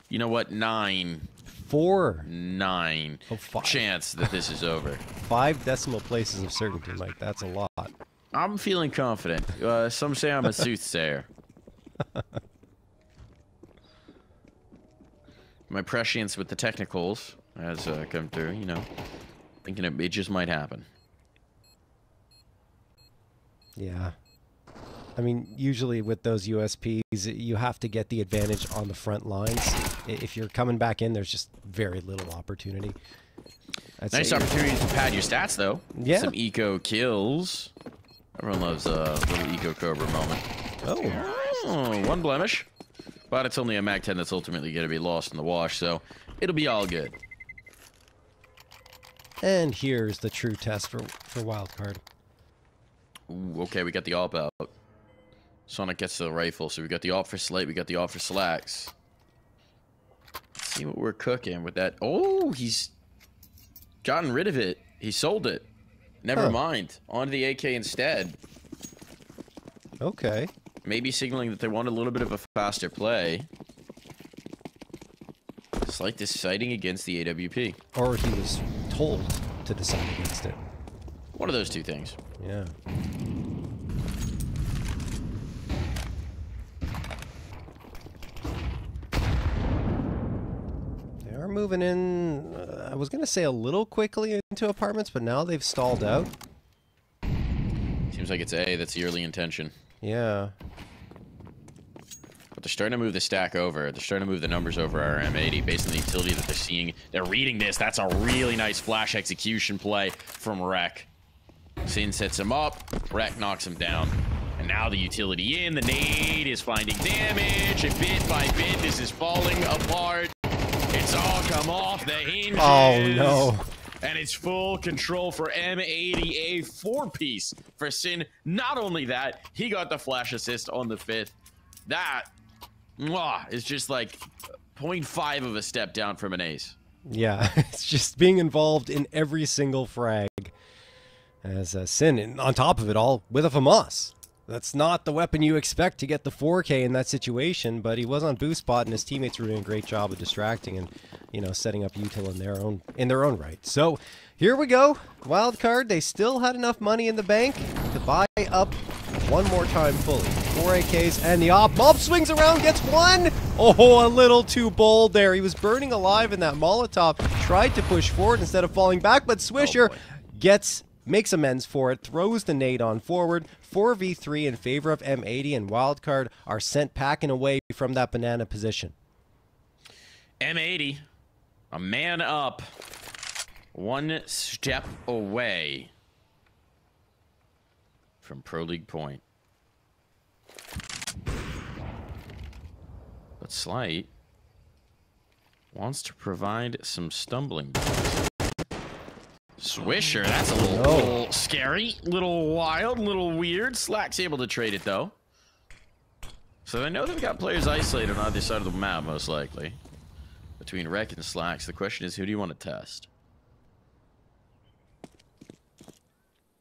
Speaker 4: You know what? 9. 9 chance that this is over.
Speaker 1: 5 decimal places of certainty, Mike. That's a lot.
Speaker 4: I'm feeling confident. Some say I'm a soothsayer. My prescience with the technicals has come through, you know. Thinking it just might happen.
Speaker 1: Yeah. I mean, usually with those USPs, you have to get the advantage on the front lines. If you're coming back in, there's just very little opportunity.
Speaker 4: Nice opportunity to pad your stats, though.
Speaker 1: Yeah.
Speaker 4: Some eco kills. Everyone loves a little eco cobra moment.
Speaker 1: Oh,
Speaker 4: one blemish. But it's only a Mag 10 that's ultimately going to be lost in the wash, so it'll be all good.
Speaker 1: and here's the true test for Wildcard.
Speaker 4: Ooh, okay, we got the AWP out. Sonic gets to the rifle, so we got the AWP for Slate, we got the AWP for Slacks. Let's see what we're cooking with that. Oh, he's gotten rid of it. He sold it. Never mind. On to the AK instead.
Speaker 1: Okay.
Speaker 4: Maybe signaling that they want a little bit of a faster play. It's like deciding against the AWP.
Speaker 1: Or he was told to decide against it.
Speaker 4: One of those two things.
Speaker 1: Yeah. They are moving in, I was going to say a little quickly into apartments, but now they've stalled out.
Speaker 4: Seems like it's A, that's the early intention.
Speaker 1: Yeah.
Speaker 4: But they're starting to move the stack over. They're starting to move the numbers over our M80 based on the utility that they're seeing. They're reading this. That's a really nice flash execution play from Rek. Sin sets him up. Rek knocks him down. And now the utility in. The nade is finding damage. And bit by bit, this is falling apart. It's all come off the hinges.
Speaker 1: Oh, no.
Speaker 4: And it's full control for M80, a 4-piece for Sin. Not only that, he got the flash assist on the 5th. That is just like 0.5 of a step down from an ace.
Speaker 1: Yeah, it's just being involved in every single frag. As Sin, on top of it all, with a FAMAS. That's not the weapon you expect to get the 4K in that situation, but he was on boost spot, and his teammates were doing a great job of distracting and, you know, setting up util in their own right. So here we go. Wildcard, they still had enough money in the bank to buy up one more time fully. 4 AKs and the op. Mob swings around, gets one. Oh, a little too bold there. He was burning alive in that Molotov. Tried to push forward instead of falling back, but Swisher makes amends for it, throws the nade on forward. 4v3 in favor of M80, and Wildcard are sent packing away from that banana position.
Speaker 4: M80, a man up, one step away from Pro League point. But Slight wants to provide some stumbling blocks. Swisher, that's a little scary, little wild, little weird. Slack's able to trade it, though. So they know they've got players isolated on either side of the map, most likely. Between Rek and Slacks, the question is, who do you want to test?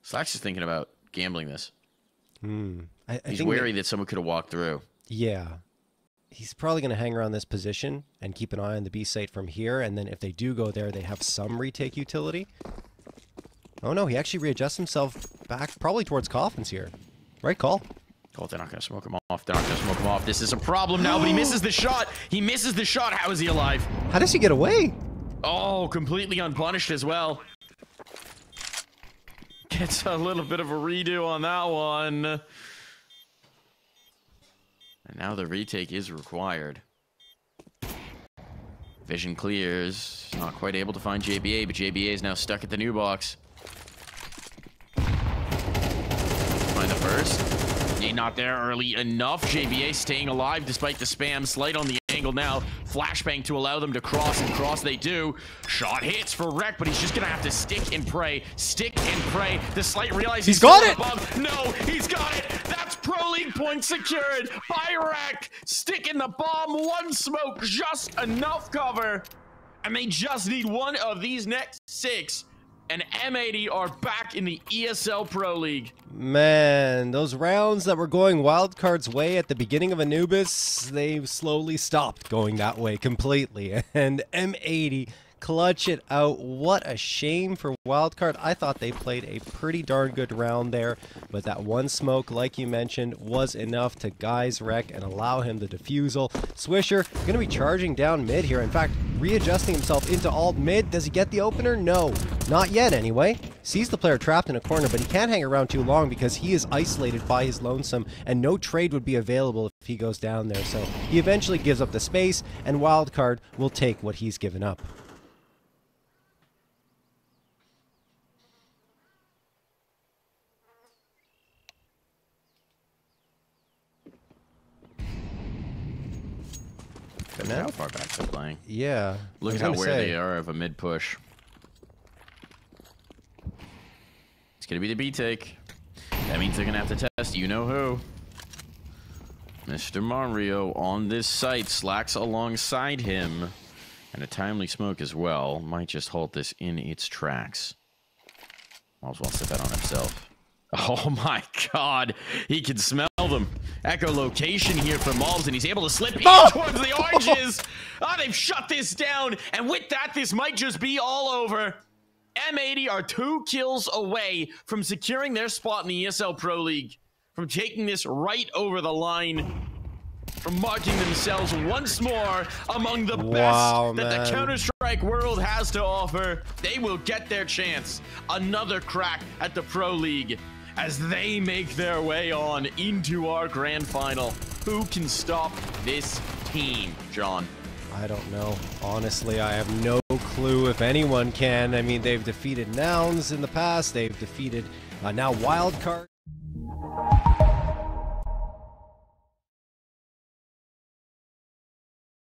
Speaker 4: Slacks is thinking about gambling this. He's wary that someone could have walked through.
Speaker 1: Yeah. He's probably going to hang around this position and keep an eye on the B site from here, and then if they do go there, they have some retake utility. Oh no, he actually readjusts himself back probably towards coffins here. Right call.
Speaker 4: Oh, they're not going to smoke him off. They're not going to smoke him off. This is a problem now, but he misses the shot. He misses the shot. How is he alive?
Speaker 1: How does he get away?
Speaker 4: Oh, completely unpunished as well. Gets a little bit of a redo on that one. And now the retake is required. Vision clears. Not quite able to find JBA, but JBA is now stuck at the new box. Find the first. Not there early enough. JBA staying alive despite the spam. Slight on the angle now. Flashbang to allow them to cross, and cross they do. Shot hits for Rec, but he's just gonna have to stick and pray. Stick and pray. The Slight realizes
Speaker 1: he's got it!
Speaker 4: Above. No, he's got it! That's Pro League point secured by Rec. Sticking the bomb. One smoke. Just enough cover. And they just need one of these next 6. And M80 are back in the ESL Pro League.
Speaker 1: Man, those rounds that were going Wildcard's way at the beginning of Anubis, they've slowly stopped going that way completely. And M80 clutch it out. What a shame for Wildcard. I thought they played a pretty darn good round there, but that one smoke, like you mentioned, was enough to guys Rec and allow him the defusal. Swisher going to be charging down mid here. In fact, readjusting himself into alt mid. Does he get the opener? No, not yet anyway. Sees the player trapped in a corner, but he can't hang around too long because he is isolated by his lonesome, and no trade would be available if he goes down there. So he eventually gives up the space, and Wildcard will take what he's given up.
Speaker 4: Look at how far back they're playing.
Speaker 1: Yeah.
Speaker 4: Look at how where they are of a mid push. It's gonna be the B take. That means they're gonna have to test you know who. Mr. Mario on this site, Slacks alongside him. And a timely smoke as well. Might just halt this in its tracks. Might as well set that on himself. Oh my god, he can smell them. Echolocation here from Malbs, and he's able to slip in towards the oranges. Oh, they've shut this down, and with that, this might just be all over. M80 are 2 kills away from securing their spot in the ESL Pro League, from taking this right over the line, from marking themselves once more among the best that the Counter-Strike world has to offer. They will get their chance. Another crack at the Pro League as they make their way on into our grand final. Who can stop this team, John?
Speaker 1: I don't know. Honestly, I have no clue if anyone can. I mean, they've defeated Nouns in the past. They've defeated now Wildcard.